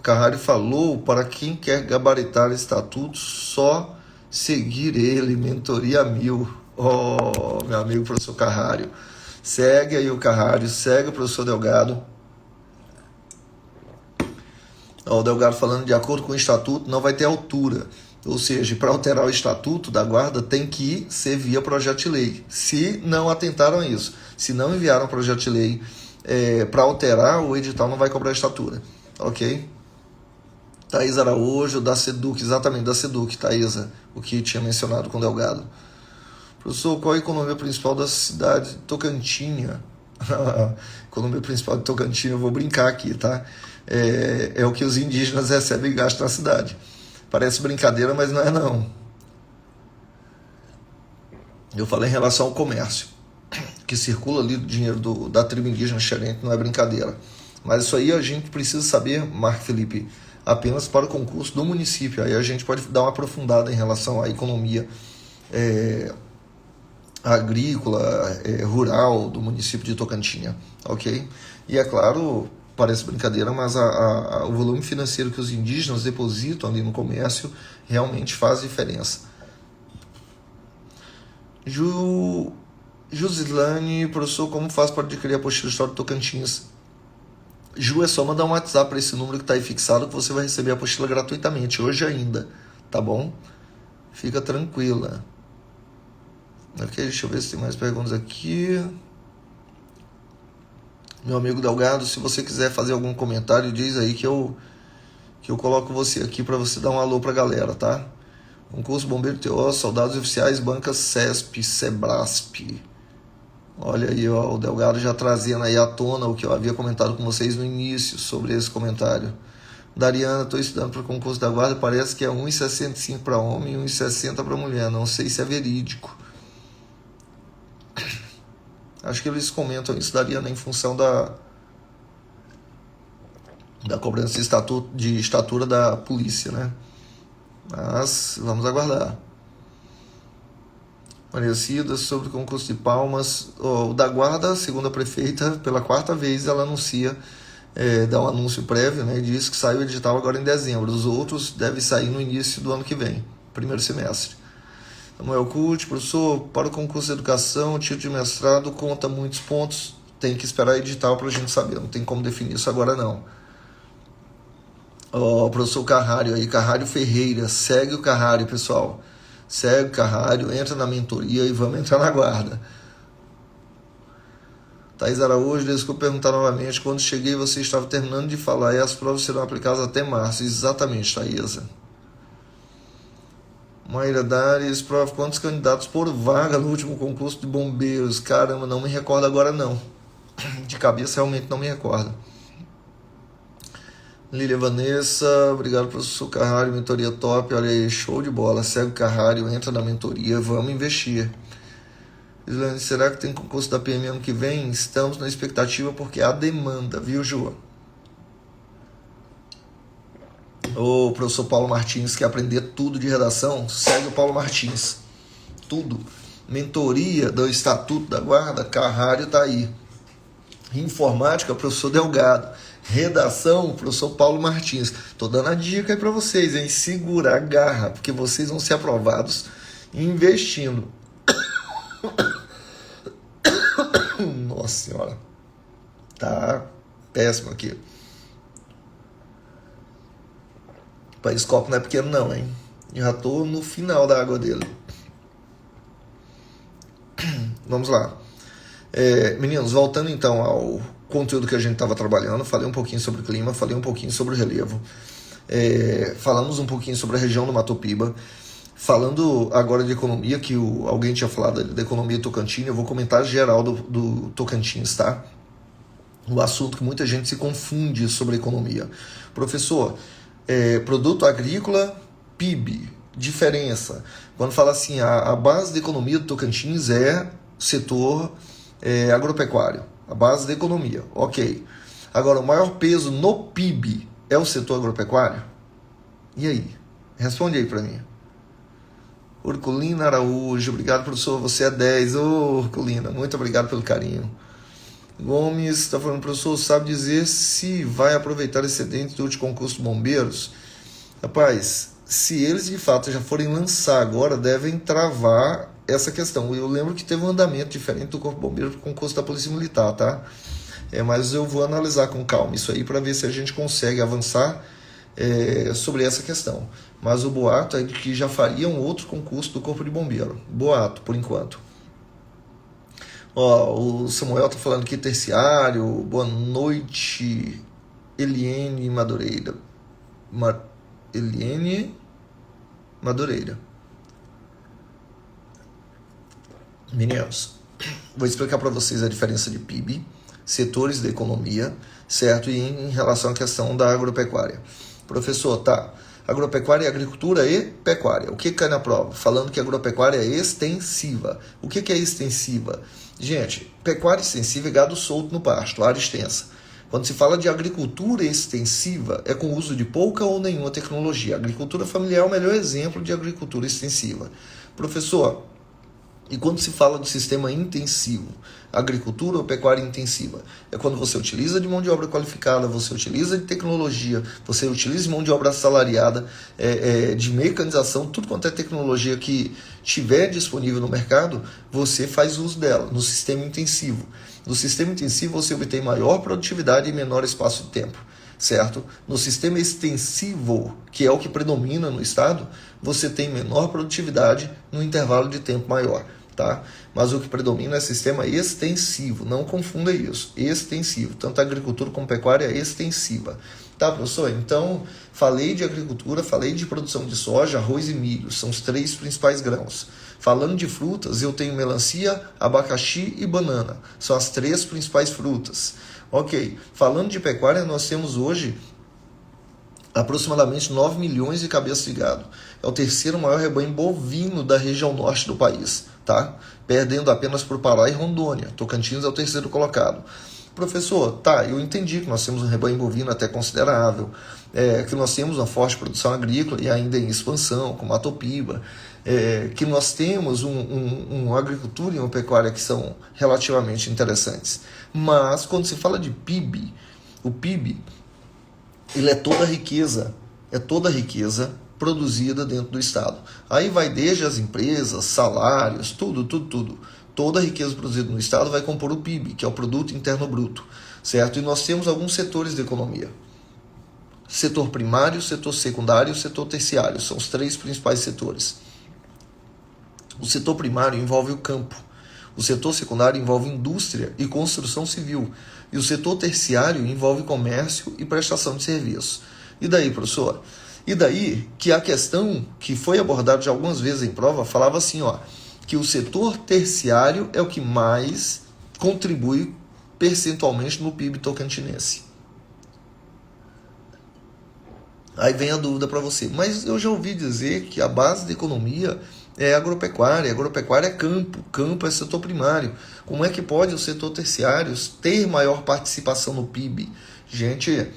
S1: Carrari falou: para quem quer gabaritar estatuto, só seguir ele, mentoria 1000. Oh, meu amigo professor Carrari. Segue aí o Carrari, segue o professor Delgado. O Delgado falando, de acordo com o estatuto, não vai ter altura. Ou seja, para alterar o estatuto da guarda tem que ser via projeto de lei. Se não atentaram a isso, se não enviaram projeto de lei para alterar, o edital não vai cobrar estatura. Ok? Thaís Araújo, da SEDUC, exatamente, da SEDUC, Thaisa, o que tinha mencionado com o Delgado. Professor, qual a economia principal da cidade de Tocantinha? Economia principal de Tocantinha, eu vou brincar aqui, tá? É o que os indígenas recebem e gastam na cidade. Parece brincadeira, mas não é não. Eu falei em relação ao comércio, que circula ali do dinheiro da tribo indígena xerente, não é brincadeira. Mas isso aí a gente precisa saber, Marco Felipe, apenas para o concurso do município. Aí a gente pode dar uma aprofundada em relação à economia agrícola, rural do município de Tocantinha, ok? E é claro, parece brincadeira, mas o volume financeiro que os indígenas depositam ali no comércio realmente faz diferença. Jusilane, professor, como faz para adquirir a apostila História de Tocantins? Ju, é só mandar um WhatsApp para esse número que está aí fixado que você vai receber a apostila gratuitamente, hoje ainda, tá bom? Fica tranquila. Ok, deixa eu ver se tem mais perguntas aqui. Meu amigo Delgado, se você quiser fazer algum comentário, diz aí que eu coloco você aqui para você dar um alô para a galera, tá? Concurso Bombeiro TO, Soldados Oficiais, Banca CESP, SEBRASP. Olha aí, ó, o Delgado já trazendo aí à tona o que eu havia comentado com vocês no início sobre esse comentário. Dariana, estou estudando para o concurso da guarda, parece que é 1,65 para homem e 1,60 para mulher, não sei se é verídico. Acho que eles comentam isso, Dariana, em função da cobrança de estatura da polícia, né? Mas vamos aguardar. Maria Cida, sobre o concurso de Palmas, o da guarda, segundo a prefeita, pela 4ª vez ela anuncia, dá um anúncio prévio, né, e diz que sai o edital agora em dezembro. Os outros devem sair no início do ano que vem, primeiro semestre. Samuel Curti, professor, para o concurso de educação, o título de mestrado conta muitos pontos tem que esperar edital para a gente saber, não tem como definir isso agora não. Ó, o professor Carrário aí, Carrário Ferreira, segue o Carrário, pessoal. Segue o Carrário, entra na mentoria e vamos entrar na guarda. Thaís Araújo, desculpa perguntar novamente, quando cheguei você estava terminando de falar e as provas serão aplicadas até março. Exatamente, Thaísa. Maíra Dares, prova quantos candidatos por vaga no último concurso de bombeiros? Caramba, não me recordo agora não. De cabeça realmente não me recordo. Lília Vanessa, obrigado professor Carrário, mentoria top, olha aí, show de bola, segue o Carrário, entra na mentoria, vamos investir. Islane, será que tem concurso da PM ano que vem? Estamos na expectativa porque há demanda, viu, Ju? O professor Paulo Martins quer aprender tudo de redação, segue o Paulo Martins, tudo. Mentoria do Estatuto da Guarda, Carrário tá aí. Informática, professor Delgado. Redação, professor Paulo Martins. Tô dando a dica aí para vocês, hein? Segura a garra, porque vocês vão ser aprovados investindo. Nossa senhora. Tá péssimo aqui. O país copo não é pequeno não, hein? Já tô no final da água dele. Vamos lá. Meninos, voltando então ao conteúdo que a gente estava trabalhando, falei um pouquinho sobre o clima, falei um pouquinho sobre o relevo, falamos um pouquinho sobre a região do Mato Piba, falando agora de economia, que alguém tinha falado da economia Tocantins, eu vou comentar geral do Tocantins, tá? O assunto que muita gente se confunde sobre a economia. Professor, produto agrícola, PIB, diferença. Quando fala assim, a base da economia do Tocantins é o setor agropecuário, a base da economia, ok. Agora, o maior peso no PIB é o setor agropecuário? E aí? Responde aí para mim. Urculina Araújo, obrigado professor, você é 10. Ô, Urculina, muito obrigado pelo carinho. Gomes está falando, professor, sabe dizer se vai aproveitar excedente do último concurso de bombeiros? Rapaz, se eles de fato já forem lançar agora, devem travar essa questão. Eu lembro que teve um andamento diferente do Corpo de Bombeiro para o concurso da Polícia Militar, tá? Mas eu vou analisar com calma isso aí para ver se a gente consegue avançar sobre essa questão. Mas o boato é de que já faria um outro concurso do Corpo de Bombeiro. Boato, por enquanto. Ó, o Samuel tá falando aqui terciário. Boa noite, Eliene Madureira. Eliene Madureira. Meninos, vou explicar para vocês a diferença de PIB, setores da economia, certo? E em relação à questão da agropecuária. Professor, tá, agropecuária é agricultura e pecuária. O que cai na prova? Falando que agropecuária é extensiva. O que é extensiva? Gente, pecuária extensiva é gado solto no pasto, área extensa. Quando se fala de agricultura extensiva, é com uso de pouca ou nenhuma tecnologia. A agricultura familiar é o melhor exemplo de agricultura extensiva. Professor, e quando se fala do sistema intensivo, agricultura ou pecuária intensiva? É quando você utiliza de mão de obra qualificada, você utiliza de tecnologia, você utiliza de mão de obra assalariada, de mecanização, tudo quanto é tecnologia que tiver disponível no mercado, você faz uso dela no sistema intensivo. No sistema intensivo você obtém maior produtividade e menor espaço de tempo, certo? No sistema extensivo, que é o que predomina no estado, você tem menor produtividade no intervalo de tempo maior, tá? Mas o que predomina é sistema extensivo, não confunda isso, extensivo, tanto a agricultura como a pecuária é extensiva. Tá, professor? Então, falei de agricultura, falei de produção de soja, arroz e milho, são os 3 principais grãos. Falando de frutas, eu tenho melancia, abacaxi e banana, são as 3 principais frutas. Ok, falando de pecuária, nós temos hoje aproximadamente 9 milhões de cabeças de gado. É o terceiro maior rebanho bovino da região norte do país, tá? Perdendo apenas por Pará e Rondônia. Tocantins é o terceiro colocado. Professor, tá, eu entendi que nós temos um rebanho bovino até considerável, que nós temos uma forte produção agrícola e ainda em expansão, com Mato Piba, que nós temos uma agricultura e uma pecuária que são relativamente interessantes. Mas, quando se fala de PIB, o PIB, ele é toda a riqueza produzida dentro do Estado. Aí vai desde as empresas, salários, tudo. Toda a riqueza produzida no Estado vai compor o PIB, que é o Produto Interno Bruto, certo? E nós temos alguns setores da economia. Setor primário, setor secundário e setor terciário. São os 3 principais setores. O setor primário envolve o campo. O setor secundário envolve indústria e construção civil. E o setor terciário envolve comércio e prestação de serviços. E daí, professor? E daí que a questão que foi abordada já algumas vezes em prova falava assim, que o setor terciário é o que mais contribui percentualmente no PIB tocantinense. Aí vem a dúvida para você, mas eu já ouvi dizer que a base da economia é agropecuária é campo, campo é setor primário. Como é que pode o setor terciário ter maior participação no PIB? Gente,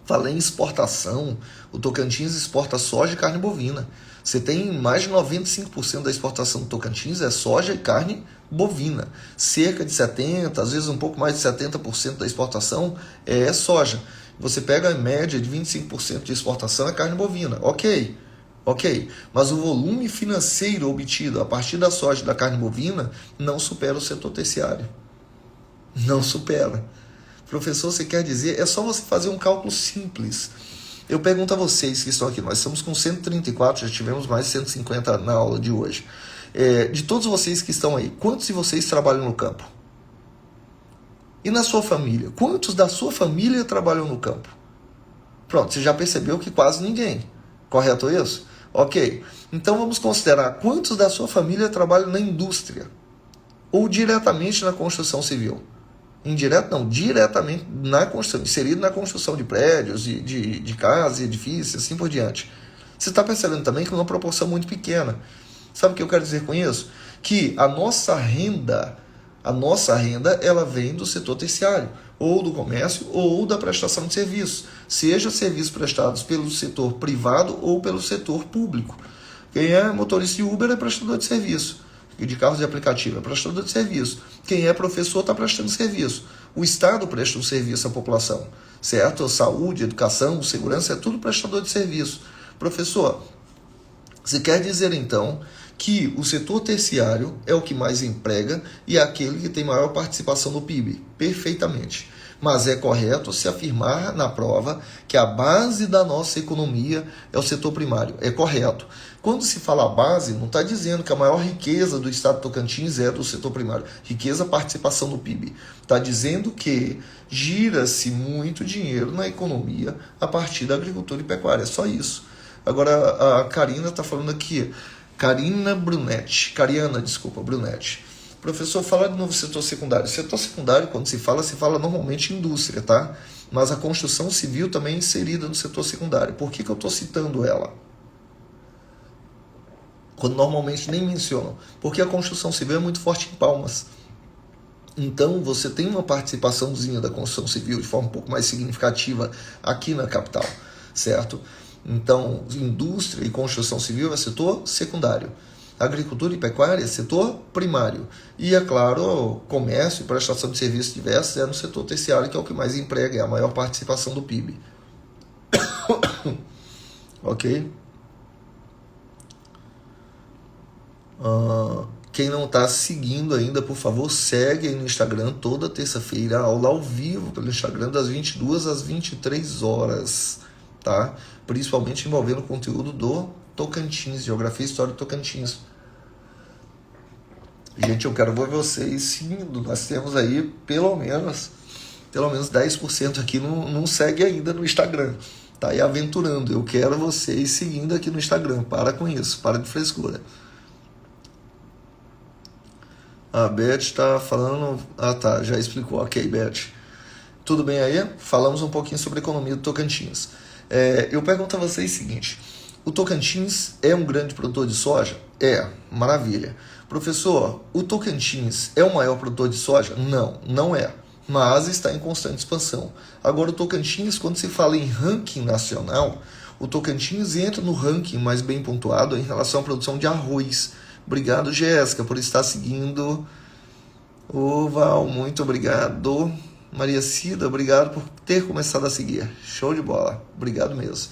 S1: falei em exportação, o Tocantins exporta soja e carne bovina. Você tem mais de 95% da exportação do Tocantins é soja e carne bovina. Cerca de 70%, às vezes um pouco mais de 70% da exportação é soja. Você pega a média de 25% de exportação é carne bovina. Ok, mas o volume financeiro obtido a partir da soja e da carne bovina não supera o setor terciário. Não supera. Professor, você quer dizer, é só você fazer um cálculo simples. Eu pergunto a vocês que estão aqui, nós estamos com 134, já tivemos mais de 150 na aula de hoje. De todos vocês que estão aí, quantos de vocês trabalham no campo? E na sua família? Quantos da sua família trabalham no campo? Pronto, você já percebeu que quase ninguém. Correto isso? Ok. Então vamos considerar quantos da sua família trabalham na indústria? Ou diretamente na construção civil? Indireto não, diretamente na construção, inserido na construção de prédios, de casas, edifícios, assim por diante. Você está percebendo também que é uma proporção muito pequena. Sabe o que eu quero dizer com isso? Que a nossa renda ela vem do setor terciário, ou do comércio, ou da prestação de serviços, seja serviços prestados pelo setor privado ou pelo setor público. Quem é motorista de Uber é prestador de serviço, de carros de aplicativo é prestador de serviço. Quem é professor está prestando serviço. O Estado presta um serviço à população, certo? Saúde, educação, segurança, é tudo prestador de serviço. Professor, você quer dizer então que o setor terciário é o que mais emprega e é aquele que tem maior participação no PIB? Perfeitamente. Mas é correto se afirmar na prova que a base da nossa economia é o setor primário. É correto. Quando se fala base, não está dizendo que a maior riqueza do estado de Tocantins é do setor primário. Riqueza, participação no PIB. Está dizendo que gira-se muito dinheiro na economia a partir da agricultura e pecuária. É só isso. Agora, a Karina está falando aqui. Cariana Brunetti. Professor, fala de novo setor secundário. Setor secundário, quando se fala normalmente indústria, tá? Mas a construção civil também é inserida no setor secundário. Por que eu estou citando ela? Quando normalmente nem mencionam. Porque a construção civil é muito forte em Palmas. Então, você tem uma participaçãozinha da construção civil de forma um pouco mais significativa aqui na capital, certo? Então, indústria e construção civil é setor secundário. Agricultura e pecuária é setor primário. E, é claro, comércio e prestação de serviços diversos é no setor terciário, que é o que mais emprega, é a maior participação do PIB. Ok? Quem não está seguindo ainda, por favor, segue aí no Instagram toda terça-feira, aula ao vivo pelo Instagram das 22 às 23 horas, tá? Principalmente envolvendo o conteúdo do Tocantins, Geografia e História do Tocantins. Gente, eu quero ver vocês seguindo. Nós temos aí pelo menos 10% aqui não segue ainda no Instagram. Tá aí aventurando. Eu quero vocês seguindo aqui no Instagram. Para com isso, para de frescura. A Beth está falando... tá, já explicou. Ok, Beth. Tudo bem aí? Falamos um pouquinho sobre a economia do Tocantins. Eu pergunto a vocês o seguinte: o Tocantins é um grande produtor de soja? É, maravilha. Professor, o Tocantins é o maior produtor de soja? Não, não é. Mas está em constante expansão. Agora, o Tocantins, quando se fala em ranking nacional, o Tocantins entra no ranking mais bem pontuado em relação à produção de arroz. Obrigado, Jéssica, por estar seguindo. Ô, Val, muito obrigado. Maria Cida, obrigado por ter começado a seguir. Show de bola. Obrigado mesmo.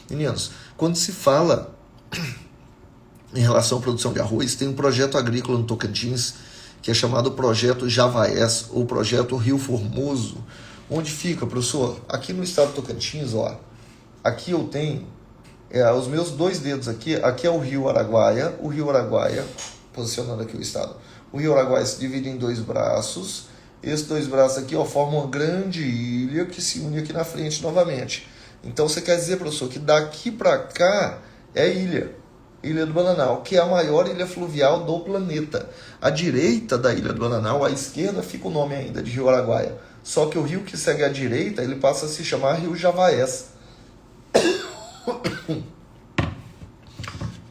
S1: Meninos, quando se fala em relação à produção de arroz, tem um projeto agrícola no Tocantins que é chamado Projeto Javaés, ou Projeto Rio Formoso. Onde fica, professor? Aqui no estado do Tocantins, ó. Aqui eu tenho os meus 2 dedos aqui. Aqui é o Rio Araguaia. O Rio Araguaia, posicionando aqui o estado. O Rio Araguaia se divide em 2 braços. Esses 2 braços aqui, ó, formam uma grande ilha que se une aqui na frente novamente. Então você quer dizer, professor, que daqui para cá é Ilha do Bananal, que é a maior ilha fluvial do planeta. À direita da Ilha do Bananal, à esquerda, fica o nome ainda de Rio Araguaia. Só que o rio que segue à direita, ele passa a se chamar Rio Javaés.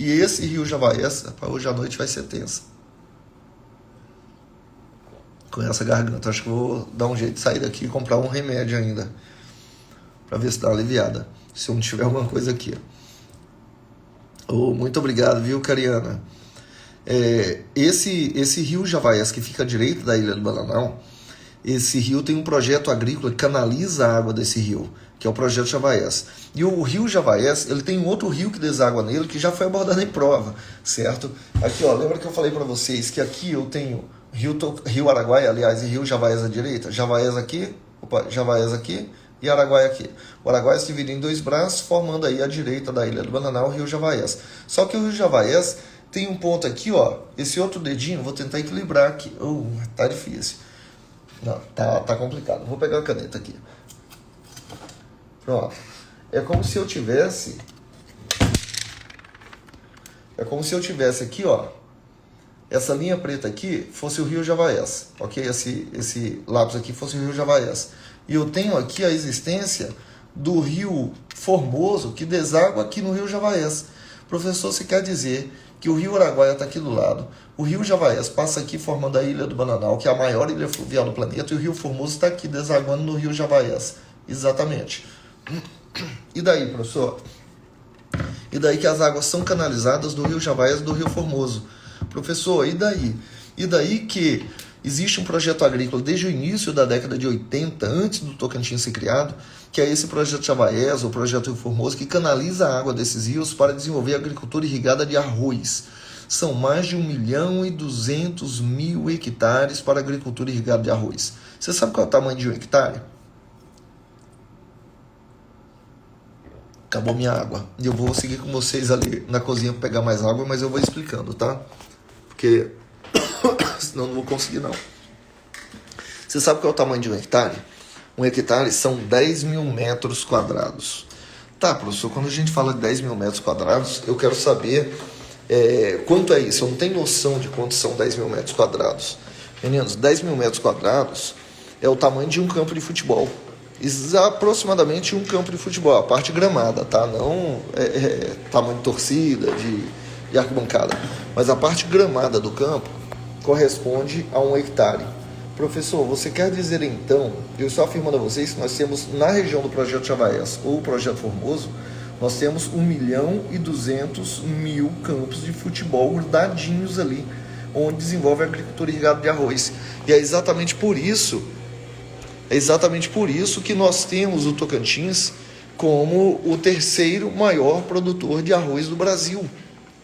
S1: E esse Rio Javaés, hoje à noite vai ser tensa. Com essa garganta, acho que vou dar um jeito de sair daqui e comprar um remédio ainda, para ver se dá uma aliviada, se eu não tiver alguma coisa aqui. Muito obrigado, viu, Cariana? Esse Rio Javaés, que fica à direita da Ilha do Bananal, esse rio tem um projeto agrícola que canaliza a água desse rio, que é o Projeto Javaés. E o Rio Javaés, ele tem um outro rio que deságua nele, que já foi abordado em prova, certo? Aqui, ó, lembra que eu falei para vocês que aqui eu tenho Rio Araguaia, aliás, e Rio Javaés à direita? Javaés aqui e Araguaia aqui. O Araguaia se divide em 2 braços, formando aí à direita da Ilha do Bananal o Rio Javaés. Só que o Rio Javaés tem um ponto aqui, ó, esse outro dedinho, vou tentar equilibrar aqui. Tá difícil. Não, tá complicado. Vou pegar a caneta aqui. Pronto. É como se eu tivesse aqui, ó. Essa linha preta aqui fosse o Rio Javaés, ok? Esse lápis aqui fosse o Rio Javaés. E eu tenho aqui a existência do Rio Formoso, que deságua aqui no Rio Javaés. Professor, você quer dizer que o Rio Araguaia está aqui do lado, o Rio Javaés passa aqui formando a Ilha do Bananal, que é a maior ilha fluvial do planeta, e o Rio Formoso está aqui desaguando no Rio Javaés. Exatamente. E daí, professor? E daí que as águas são canalizadas do Rio Javaés e do Rio Formoso. Professor, e daí? E daí que existe um projeto agrícola desde o início da década de 80, antes do Tocantins ser criado, que é esse projeto Javaés, ou projeto Rio Formoso, que canaliza a água desses rios para desenvolver a agricultura irrigada de arroz. São mais de 1.200.000 hectares para a agricultura irrigada de arroz. Você sabe qual é o tamanho de um hectare? Acabou minha água. E eu vou seguir com vocês ali na cozinha para pegar mais água, mas eu vou explicando, tá? Porque senão não vou conseguir, não. Você sabe qual é o tamanho de um hectare? Um hectare são 10.000 metros quadrados. Tá, professor, quando a gente fala de 10.000 metros quadrados, eu quero saber quanto é isso. Eu não tenho noção de quanto são 10.000 metros quadrados. Meninos, 10.000 metros quadrados é o tamanho de um campo de futebol. Aproximadamente um campo de futebol, a parte gramada, tá? Não tamanho de torcida, de arquibancada. Mas a parte gramada do campo corresponde a um hectare. Professor, você quer dizer então, eu estou afirmando a vocês que nós temos na região do Projeto Javaés ou Projeto Formoso, nós temos 1.200.000 campos de futebol grudadinhos ali, onde desenvolve a agricultura irrigada de arroz. E é exatamente por isso que nós temos o Tocantins como o 3º maior produtor de arroz do Brasil.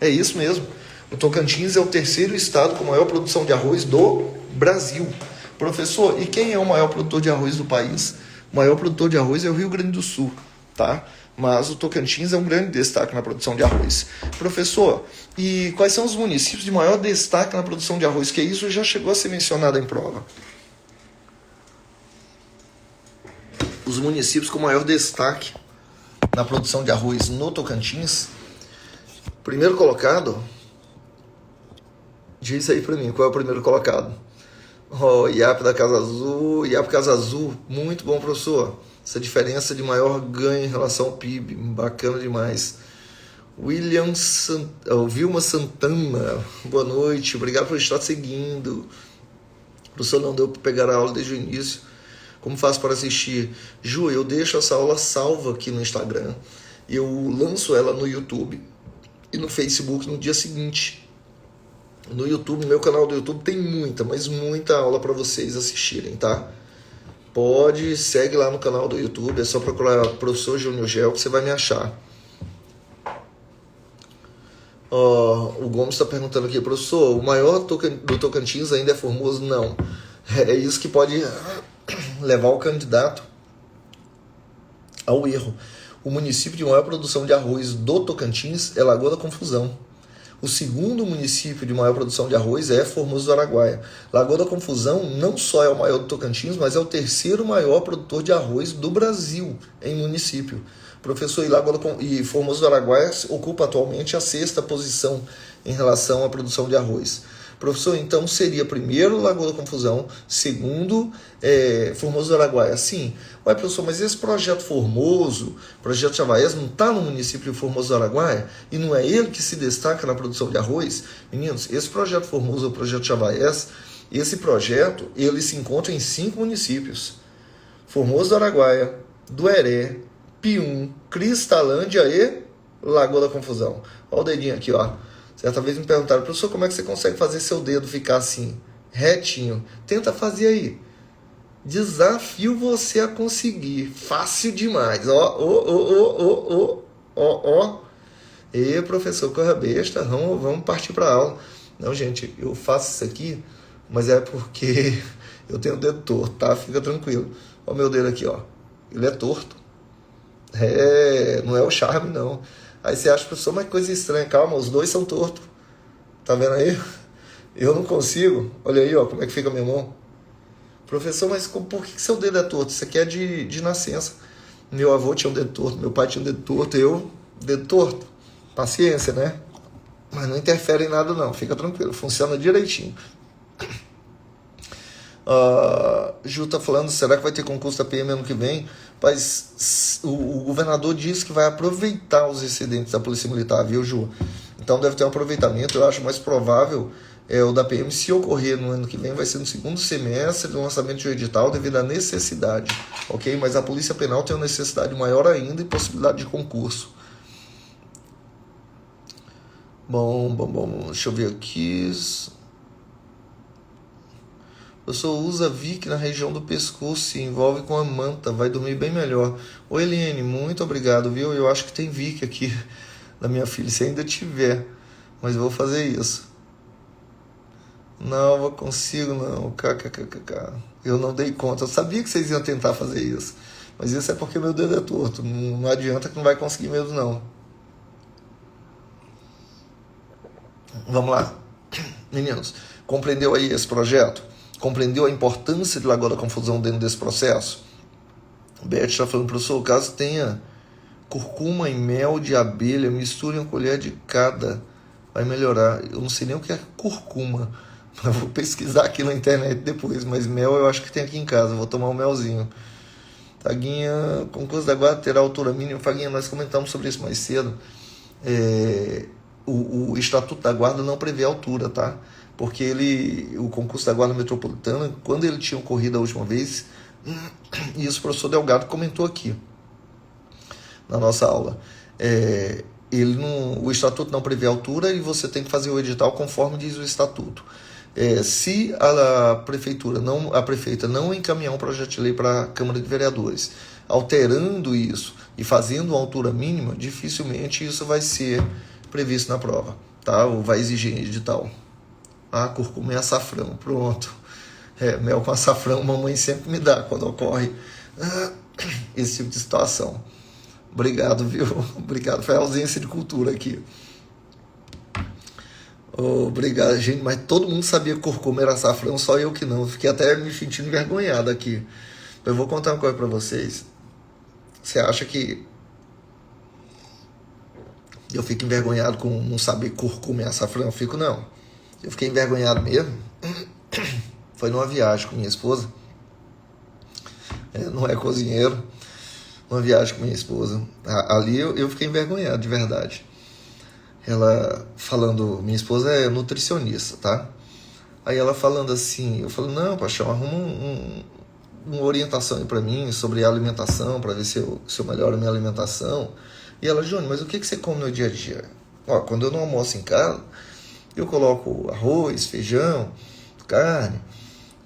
S1: É isso mesmo. O Tocantins é o 3º estado com maior produção de arroz do Brasil. Professor, e quem é o maior produtor de arroz do país? O maior produtor de arroz é o Rio Grande do Sul, tá? Mas o Tocantins é um grande destaque na produção de arroz. Professor, e quais são os municípios de maior destaque na produção de arroz? Que isso já chegou a ser mencionado em prova. Os municípios com maior destaque na produção de arroz no Tocantins, primeiro colocado, diz aí para mim, qual é o primeiro colocado? IAP da Casa Azul, IAP Casa Azul, muito bom, professor. Essa diferença de maior ganho em relação ao PIB, bacana demais. Vilma Santana, boa noite, obrigado por estar seguindo. Professor, não deu para pegar a aula desde o início. Como faço para assistir? Ju, eu deixo essa aula salva aqui no Instagram. Eu lanço ela no YouTube e no Facebook no dia seguinte. No YouTube, no meu canal do YouTube, tem muita aula para vocês assistirem, tá? Segue lá no canal do YouTube, é só procurar Professor Júnior Gel que você vai me achar. O Gomes está perguntando aqui, professor, o maior do Tocantins ainda é Formoso? Não. É isso que pode levar o candidato ao erro. O município de maior produção de arroz do Tocantins é Lagoa da Confusão. O segundo município de maior produção de arroz é Formoso do Araguaia. Lagoa da Confusão não só é o maior do Tocantins, mas é o terceiro maior produtor de arroz do Brasil em município. Professor, e Formoso do Araguaia ocupa atualmente a sexta posição em relação à produção de arroz. Professor, então seria primeiro Lagoa da Confusão, segundo Formoso do Araguaia. Sim. Ué, professor, mas esse projeto Formoso, projeto Chavaés, não está no município de Formoso do Araguaia? E não é ele que se destaca na produção de arroz? Meninos, esse projeto Formoso, o projeto Chavaés, esse projeto, ele se encontra em 5 municípios. Formoso do Araguaia, Dueré, Pium, Cristalândia e Lagoa da Confusão. Olha o dedinho aqui, ó. Certa vez me perguntaram, professor, como é que você consegue fazer seu dedo ficar assim, retinho? Tenta fazer aí. Desafio você a conseguir. Fácil demais. Ó. E professor, corra besta, vamos partir para a aula. Não, gente, eu faço isso aqui, mas é porque eu tenho o dedo torto, tá? Fica tranquilo. Ó o meu dedo aqui, ó. Ele é torto. Não é o charme, não. Aí você acha, professor, mas coisa estranha. Calma, os dois são tortos. Tá vendo aí? Eu não consigo. Olha aí, ó, como é que fica a minha mão. Professor, mas por que seu dedo é torto? Isso aqui é de nascença. Meu avô tinha um dedo torto, meu pai tinha um dedo torto, dedo torto. Paciência, né? Mas não interfere em nada, não. Fica tranquilo, funciona direitinho. Ju tá falando, será que vai ter concurso da PM ano que vem? Mas o governador disse que vai aproveitar os excedentes da Polícia Militar, viu, Ju? Então deve ter um aproveitamento. Eu acho mais provável o da PM, se ocorrer no ano que vem, vai ser no segundo semestre do lançamento de um edital devido à necessidade, ok? Mas a Polícia Penal tem uma necessidade maior ainda e possibilidade de concurso. Bom, deixa eu ver aqui. O senhor usa Vic na região do pescoço, se envolve com a manta, vai dormir bem melhor. Oi, Eliane, muito obrigado, viu? Eu acho que tem Vic aqui da minha filha, se ainda tiver, mas eu vou fazer isso. Não, eu consigo não, eu não dei conta, eu sabia que vocês iam tentar fazer isso, mas isso é porque meu dedo é torto, não adianta que não vai conseguir mesmo não. Vamos lá, meninos, compreendeu aí esse projeto? Compreendeu a importância de Lagoa da Confusão dentro desse processo? O Beth está falando, professor, caso tenha curcuma e mel de abelha, misture uma colher de cada, vai melhorar. Eu não sei nem o que é curcuma, mas vou pesquisar aqui na internet depois, mas mel eu acho que tem aqui em casa, vou tomar um melzinho. Taguinha, concurso da guarda terá altura mínima. Faguinha, nós comentamos sobre isso mais cedo. O Estatuto da Guarda não prevê altura, tá? Porque o concurso da Guarda Metropolitana, quando ele tinha ocorrido a última vez, e isso o professor Delgado comentou aqui na nossa aula, o Estatuto não prevê altura e você tem que fazer o edital conforme diz o Estatuto. Se a prefeita não encaminhar um projeto de lei para a Câmara de Vereadores, alterando isso e fazendo uma altura mínima, dificilmente isso vai ser previsto na prova, tá? Ou vai exigir edital. Curcuma é açafrão, pronto. Mel com açafrão, mamãe sempre me dá quando ocorre esse tipo de situação. Obrigado, viu? Obrigado, foi a ausência de cultura aqui. Obrigado, gente, mas todo mundo sabia que curcuma era açafrão, só eu que não. Fiquei até me sentindo envergonhado aqui. Eu vou contar uma coisa pra vocês. Você acha que eu fico envergonhado com não saber curcuma e açafrão? Eu fico, não. Eu fiquei envergonhado mesmo. Foi numa viagem com minha esposa. Não é cozinheiro. Uma viagem com minha esposa. Ali eu fiquei envergonhado, de verdade. Ela falando, minha esposa é nutricionista, tá? Aí ela falando assim, eu falei, não, paixão, arruma uma orientação aí pra mim sobre a alimentação, pra ver se eu melhoro a minha alimentação. E ela, Júnior, mas o que você come no dia a dia? Quando eu não almoço em casa, eu coloco arroz, feijão, carne.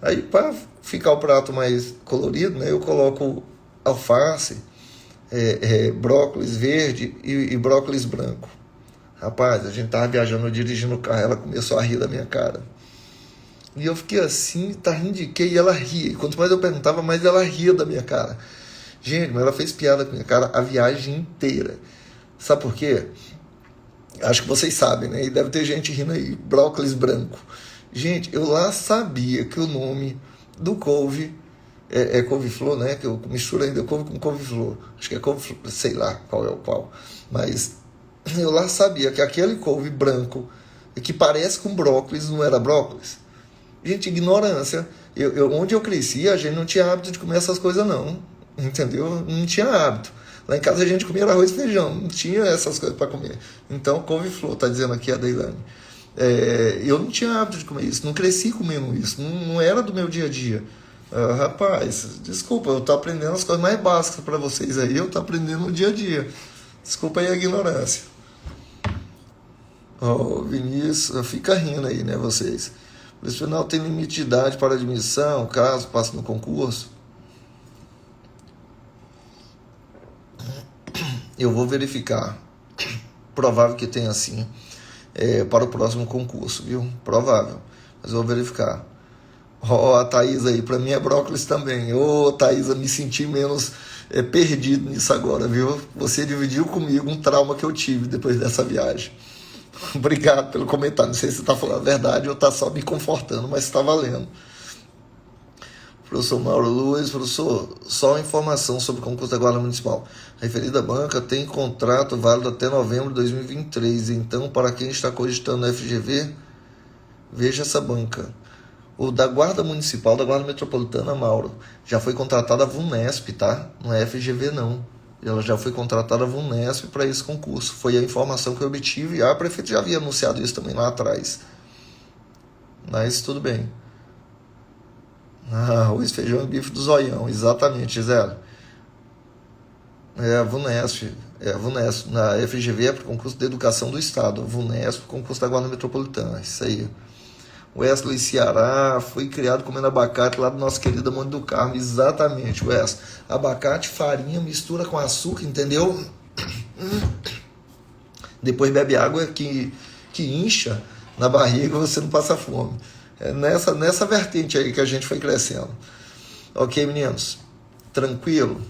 S1: Aí para ficar o prato mais colorido, né, eu coloco alface, brócolis verde e brócolis branco. Rapaz, a gente tava viajando, eu dirigindo o carro, ela começou a rir da minha cara. E eu fiquei assim, tá rindo de quê? E ela ria. E quanto mais eu perguntava, mais ela ria da minha cara. Gente, mas ela fez piada com a minha cara a viagem inteira. Sabe por quê? Acho que vocês sabem, né? E deve ter gente rindo aí. Brócolis branco. Gente, eu lá sabia que o nome do couve é couve-flor, né? Que eu misturo ainda couve com couve-flor. Acho que é couve-flor, sei lá qual é o qual. Mas eu lá sabia que aquele couve branco, que parece com brócolis, não era brócolis. Gente, ignorância. Onde eu cresci, a gente não tinha hábito de comer essas coisas, não. Entendeu? Não tinha hábito. Lá em casa a gente comia arroz e feijão, não tinha essas coisas para comer. Então, couve-flor, tá dizendo aqui a Deilane. Eu não tinha hábito de comer isso, não cresci comendo isso, não era do meu dia a dia. Rapaz, desculpa, eu tô aprendendo as coisas mais básicas para vocês aí, eu tô aprendendo no dia a dia. Desculpa aí a ignorância. Vinícius, fica rindo aí, né, vocês. O profissional tem limite de idade para admissão, caso passe no concurso. Eu vou verificar. Provável que tenha sim. Para o próximo concurso, viu? Provável. Mas eu vou verificar. A Thaisa aí, para mim é brócolis também. Thaisa, me senti menos perdido nisso agora, viu? Você dividiu comigo um trauma que eu tive depois dessa viagem. Obrigado pelo comentário. Não sei se você está falando a verdade ou está só me confortando, mas está valendo. Professor Mauro Luiz, professor, só uma informação sobre o concurso da Guarda Municipal. A referida banca tem contrato válido até novembro de 2023. Então, para quem está cogitando o FGV, veja essa banca. O da Guarda Municipal, da Guarda Metropolitana, Mauro, já foi contratada a VUNESP, tá? Não é FGV, não. Ela já foi contratada a VUNESP para esse concurso. Foi a informação que eu obtive. A prefeita já havia anunciado isso também lá atrás. Mas tudo bem. Arroz, feijão e bife do zoião. Exatamente, Gisele. A VUNESP. A VUNESP. Na FGV é para o concurso de educação do Estado. A VUNESP, concurso da Guarda Metropolitana. Isso aí. Wesley Ceará foi criado comendo abacate lá do nosso querido Monte do Carmo. Exatamente, Wesley. Abacate, farinha, mistura com açúcar, entendeu? Depois bebe água que incha na barriga, você não passa fome. É nessa vertente aí que a gente foi crescendo. Ok, meninos? Tranquilo?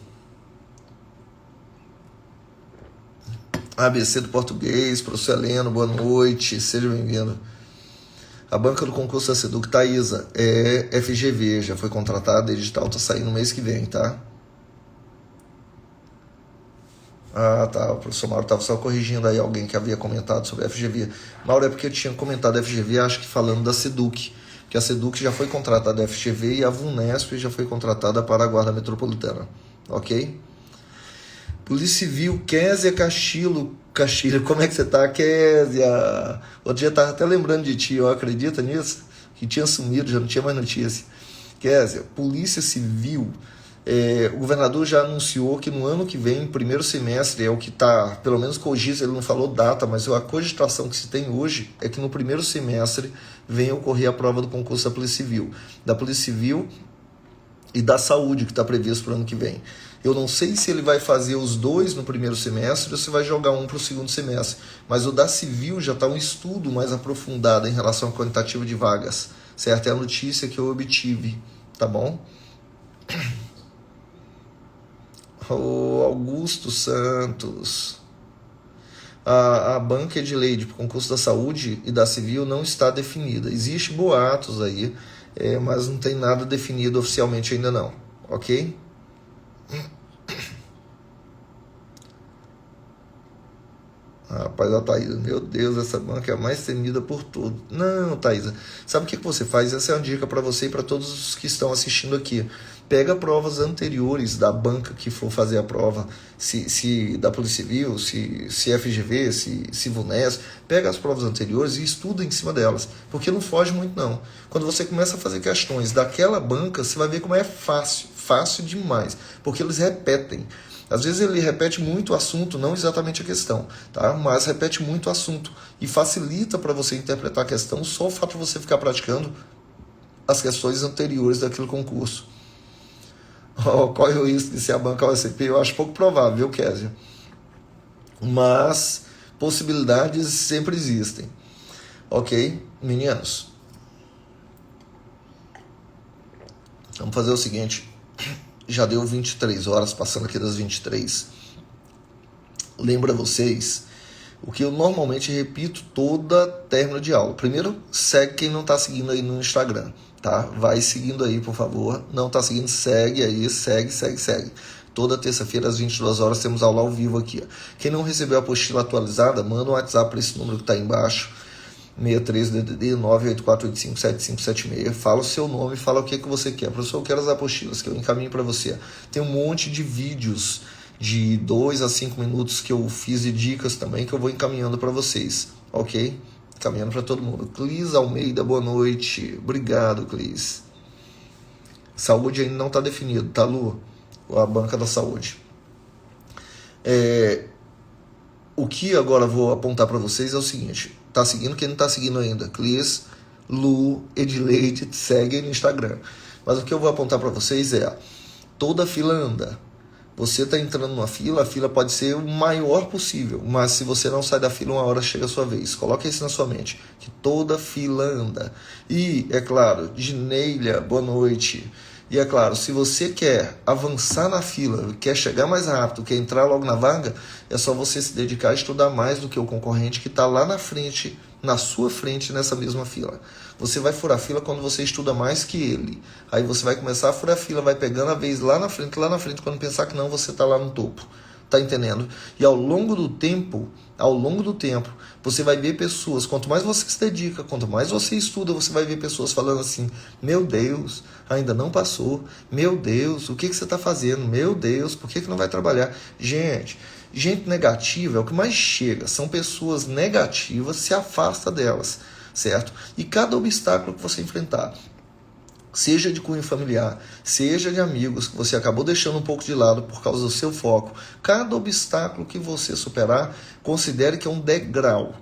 S1: ABC do português, professor Heleno, boa noite, seja bem-vindo. A banca do concurso da SEDUC, Thaisa, é FGV, já foi contratada, o edital está saindo no mês que vem, tá? Tá, o professor Mauro estava só corrigindo aí alguém que havia comentado sobre a FGV. Mauro, é porque eu tinha comentado a FGV, acho que falando da SEDUC, que a SEDUC já foi contratada a FGV e a VUNESP já foi contratada para a Guarda Metropolitana, ok? Polícia Civil, Késia Castilho, como é que você tá, Késia? Outro dia eu tava até lembrando de ti, acredita nisso? Que tinha sumido, já não tinha mais notícia. Késia, Polícia Civil, o governador já anunciou que no ano que vem, primeiro semestre, é o que está, pelo menos cogita, ele não falou data, mas a cogitação que se tem hoje é que no primeiro semestre venha ocorrer a prova do concurso da Polícia Civil e da Saúde, que está previsto para o ano que vem. Eu não sei se ele vai fazer os dois no primeiro semestre ou se vai jogar um para o segundo semestre, mas o da Civil já está um estudo mais aprofundado em relação ao quantitativo de vagas, certo? É a notícia que eu obtive, tá bom? O Augusto Santos. A banca de lei de concurso da Saúde e da Civil não está definida. Existem boatos aí, mas não tem nada definido oficialmente ainda não, ok? Rapaz, a Thaisa, meu Deus, essa banca é a mais temida por tudo. Não, Thaisa, sabe o que você faz? Essa é uma dica para você e para todos os que estão assistindo aqui. Pega provas anteriores da banca que for fazer a prova, se da Polícia Civil, se FGV, se VUNESP, pega as provas anteriores e estuda em cima delas, porque não foge muito não. Quando você começa a fazer questões daquela banca, você vai ver como é fácil demais, porque eles repetem. Às vezes ele repete muito o assunto, não exatamente a questão, tá? Mas repete muito o assunto e facilita para você interpretar a questão só o fato de você ficar praticando as questões anteriores daquele concurso. Qual é o risco de ser a banca OSCP? Eu acho pouco provável, viu, Késia? Mas possibilidades sempre existem. Ok, meninos? Vamos fazer o seguinte. Já deu 23 horas, passando aqui das 23. Lembra vocês o que eu normalmente repito toda término de aula. Primeiro, segue quem não está seguindo aí no Instagram, tá? Vai seguindo aí, por favor. Não está seguindo, segue aí, segue. Toda terça-feira às 22 horas temos aula ao vivo aqui. Quem não recebeu a apostila atualizada, manda um WhatsApp para esse número que está aí embaixo. 63DDD 984857576. Fala o seu nome, fala o que você quer. Professor, eu quero as apostilas que eu encaminho para você. Tem um monte de vídeos de 2 a 5 minutos que eu fiz de dicas também que eu vou encaminhando para vocês, ok? Encaminhando para todo mundo. Clis Almeida, boa noite. Obrigado, Clis. Saúde ainda não está definido, tá, Lu? A banca da saúde. O que agora vou apontar para vocês é o seguinte. Tá seguindo quem não tá seguindo ainda? Clis, Lu, Edileide, segue no Instagram. Mas o que eu vou apontar para vocês é: toda fila anda. Você está entrando numa fila, a fila pode ser o maior possível, mas se você não sai da fila, uma hora chega a sua vez. Coloque isso na sua mente, que toda fila anda. E, é claro, Gineila, boa noite. E, é claro, se você quer avançar na fila, quer chegar mais rápido, quer entrar logo na vaga, é só você se dedicar a estudar mais do que o concorrente que está lá na frente, na sua frente, nessa mesma fila. Você vai furar fila quando você estuda mais que ele. Aí você vai começar a furar fila, vai pegando a vez lá na frente, quando pensar que não, você está lá no topo. Tá entendendo? E ao longo do tempo, você vai ver pessoas, quanto mais você se dedica, quanto mais você estuda, você vai ver pessoas falando assim: meu Deus, ainda não passou, meu Deus, o que você está fazendo? Meu Deus, por que não vai trabalhar? Gente negativa é o que mais chega, são pessoas negativas, se afasta delas, certo? E cada obstáculo que você enfrentar, seja de cunho familiar, seja de amigos que você acabou deixando um pouco de lado por causa do seu foco, cada obstáculo que você superar, considere que é um degrau.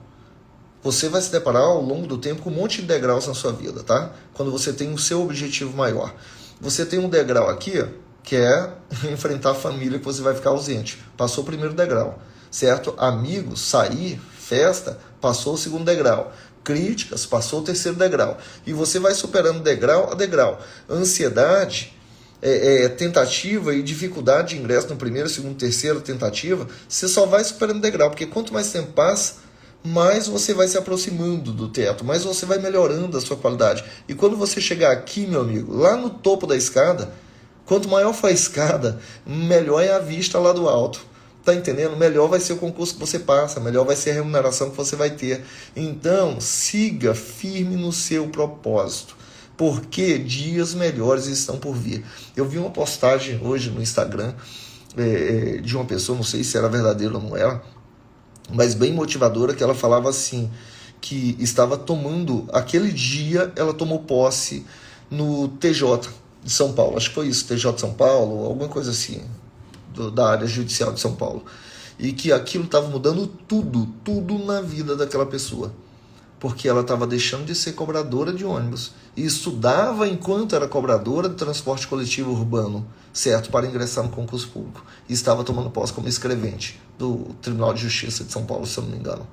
S1: Você vai se deparar ao longo do tempo com um monte de degraus na sua vida, tá? Quando você tem o seu objetivo maior. Você tem um degrau aqui, que é enfrentar a família que você vai ficar ausente. Passou o primeiro degrau, certo? Amigos, sair, festa, passou o segundo degrau. Críticas, passou o terceiro degrau. E você vai superando degrau a degrau. Ansiedade, tentativa e dificuldade de ingresso no primeiro, segundo, terceiro tentativa, você só vai superando degrau, porque quanto mais tempo passa, mais você vai se aproximando do teto, mais você vai melhorando a sua qualidade. E quando você chegar aqui, meu amigo, lá no topo da escada, quanto maior for a escada, melhor é a vista lá do alto. Tá entendendo? Melhor vai ser o concurso que você passa, melhor vai ser a remuneração que você vai ter. Então, siga firme no seu propósito, porque dias melhores estão por vir. Eu vi uma postagem hoje no Instagram de uma pessoa, não sei se era verdadeira ou não era, mas bem motivadora, que ela falava assim, que estava tomando, aquele dia ela tomou posse no TJ de São Paulo, acho que foi isso, TJ de São Paulo, alguma coisa assim, da área judicial de São Paulo, e que aquilo estava mudando tudo na vida daquela pessoa, porque ela estava deixando de ser cobradora de ônibus e estudava enquanto era cobradora de transporte coletivo urbano, certo, para ingressar no concurso público, e estava tomando posse como escrevente do Tribunal de Justiça de São Paulo, se eu não me engano.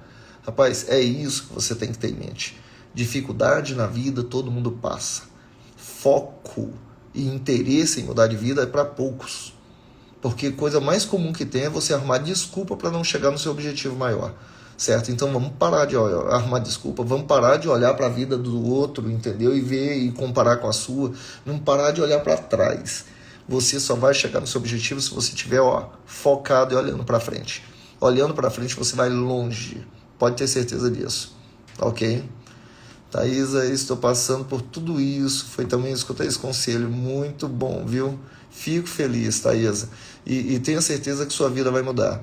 S1: Rapaz, é isso que você tem que ter em mente. Dificuldade na vida todo mundo passa. Foco e interesse em mudar de vida é para poucos. Porque a coisa mais comum que tem é você arrumar desculpa para não chegar no seu objetivo maior, certo? Então vamos parar de arrumar desculpa, vamos parar de olhar para a vida do outro, entendeu? E ver e comparar com a sua, não parar de olhar para trás. Você só vai chegar no seu objetivo se você estiver focado e olhando para frente. Olhando para frente você vai longe, pode ter certeza disso, ok? Thaisa, estou passando por tudo isso, foi também escutar esse conselho, muito bom, viu? Fico feliz, Thaisa, e tenha certeza que sua vida vai mudar.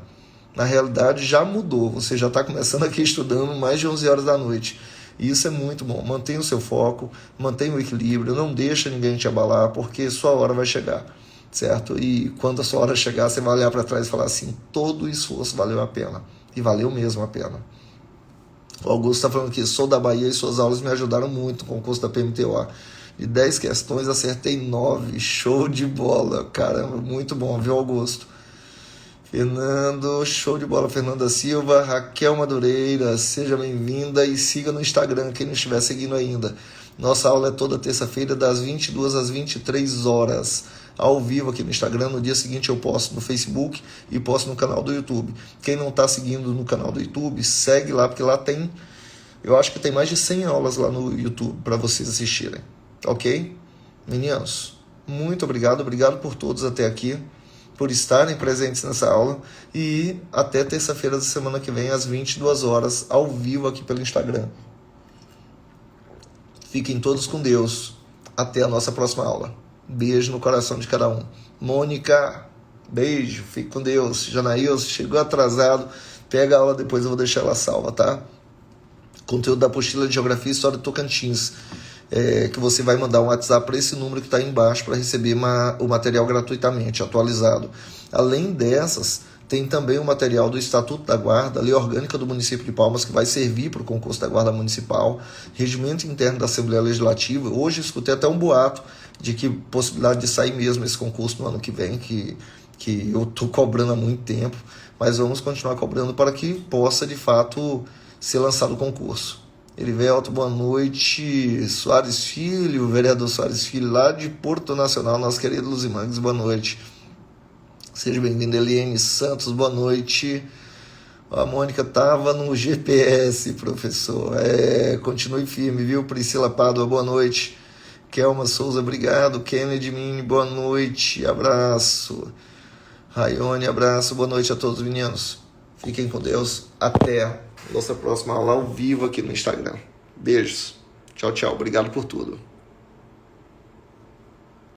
S1: Na realidade já mudou, você já está começando aqui estudando mais de 11 horas da noite, e isso é muito bom. Mantenha o seu foco, mantenha o equilíbrio, não deixa ninguém te abalar, porque sua hora vai chegar, certo? E quando a sua hora chegar, você vai olhar para trás e falar assim, todo o esforço valeu a pena, e valeu mesmo a pena. O Augusto está falando aqui, sou da Bahia e suas aulas me ajudaram muito no concurso da PMTO. De 10 questões, acertei 9. Show de bola. Caramba, muito bom, viu, Augusto? Fernando, show de bola, Fernanda Silva. Raquel Madureira, seja bem-vinda e siga no Instagram, quem não estiver seguindo ainda. Nossa aula é toda terça-feira, das 22 às 23 horas, ao vivo aqui no Instagram. No dia seguinte eu posto no Facebook e posto no canal do YouTube. Quem não está seguindo no canal do YouTube, segue lá, porque lá tem, eu acho que tem mais de 100 aulas lá no YouTube para vocês assistirem, ok? Meninos, muito obrigado por todos até aqui, por estarem presentes nessa aula, e até terça-feira da semana que vem, às 22 horas, ao vivo aqui pelo Instagram. Fiquem todos com Deus. Até a nossa próxima aula. Beijo no coração de cada um. Mônica, beijo, fique com Deus. Janaílson, chegou atrasado, pega a aula depois, eu vou deixar ela salva, tá? Conteúdo da apostila de Geografia e História do Tocantins. Que você vai mandar um WhatsApp para esse número que está aí embaixo para receber o material gratuitamente, atualizado. Além dessas, tem também o material do Estatuto da Guarda, Lei Orgânica do Município de Palmas, que vai servir para o concurso da Guarda Municipal, Regimento Interno da Assembleia Legislativa. Hoje escutei até um boato de que possibilidade de sair mesmo esse concurso no ano que vem, que eu estou cobrando há muito tempo, mas vamos continuar cobrando para que possa, de fato, ser lançado o concurso. Elivelto, boa noite. Soares Filho, vereador Soares Filho, lá de Porto Nacional, nosso querido Luzimangues, boa noite. Seja bem-vindo, Eliane Santos, boa noite. A Mônica estava no GPS, professor. Continue firme, viu? Priscila Pádua, boa noite. Kelma Souza, obrigado. Kennedy Mini, boa noite. Abraço. Raione, abraço. Boa noite a todos, meninos. Fiquem com Deus. Até nossa próxima aula ao vivo aqui no Instagram. Beijos. Tchau, tchau. Obrigado por tudo.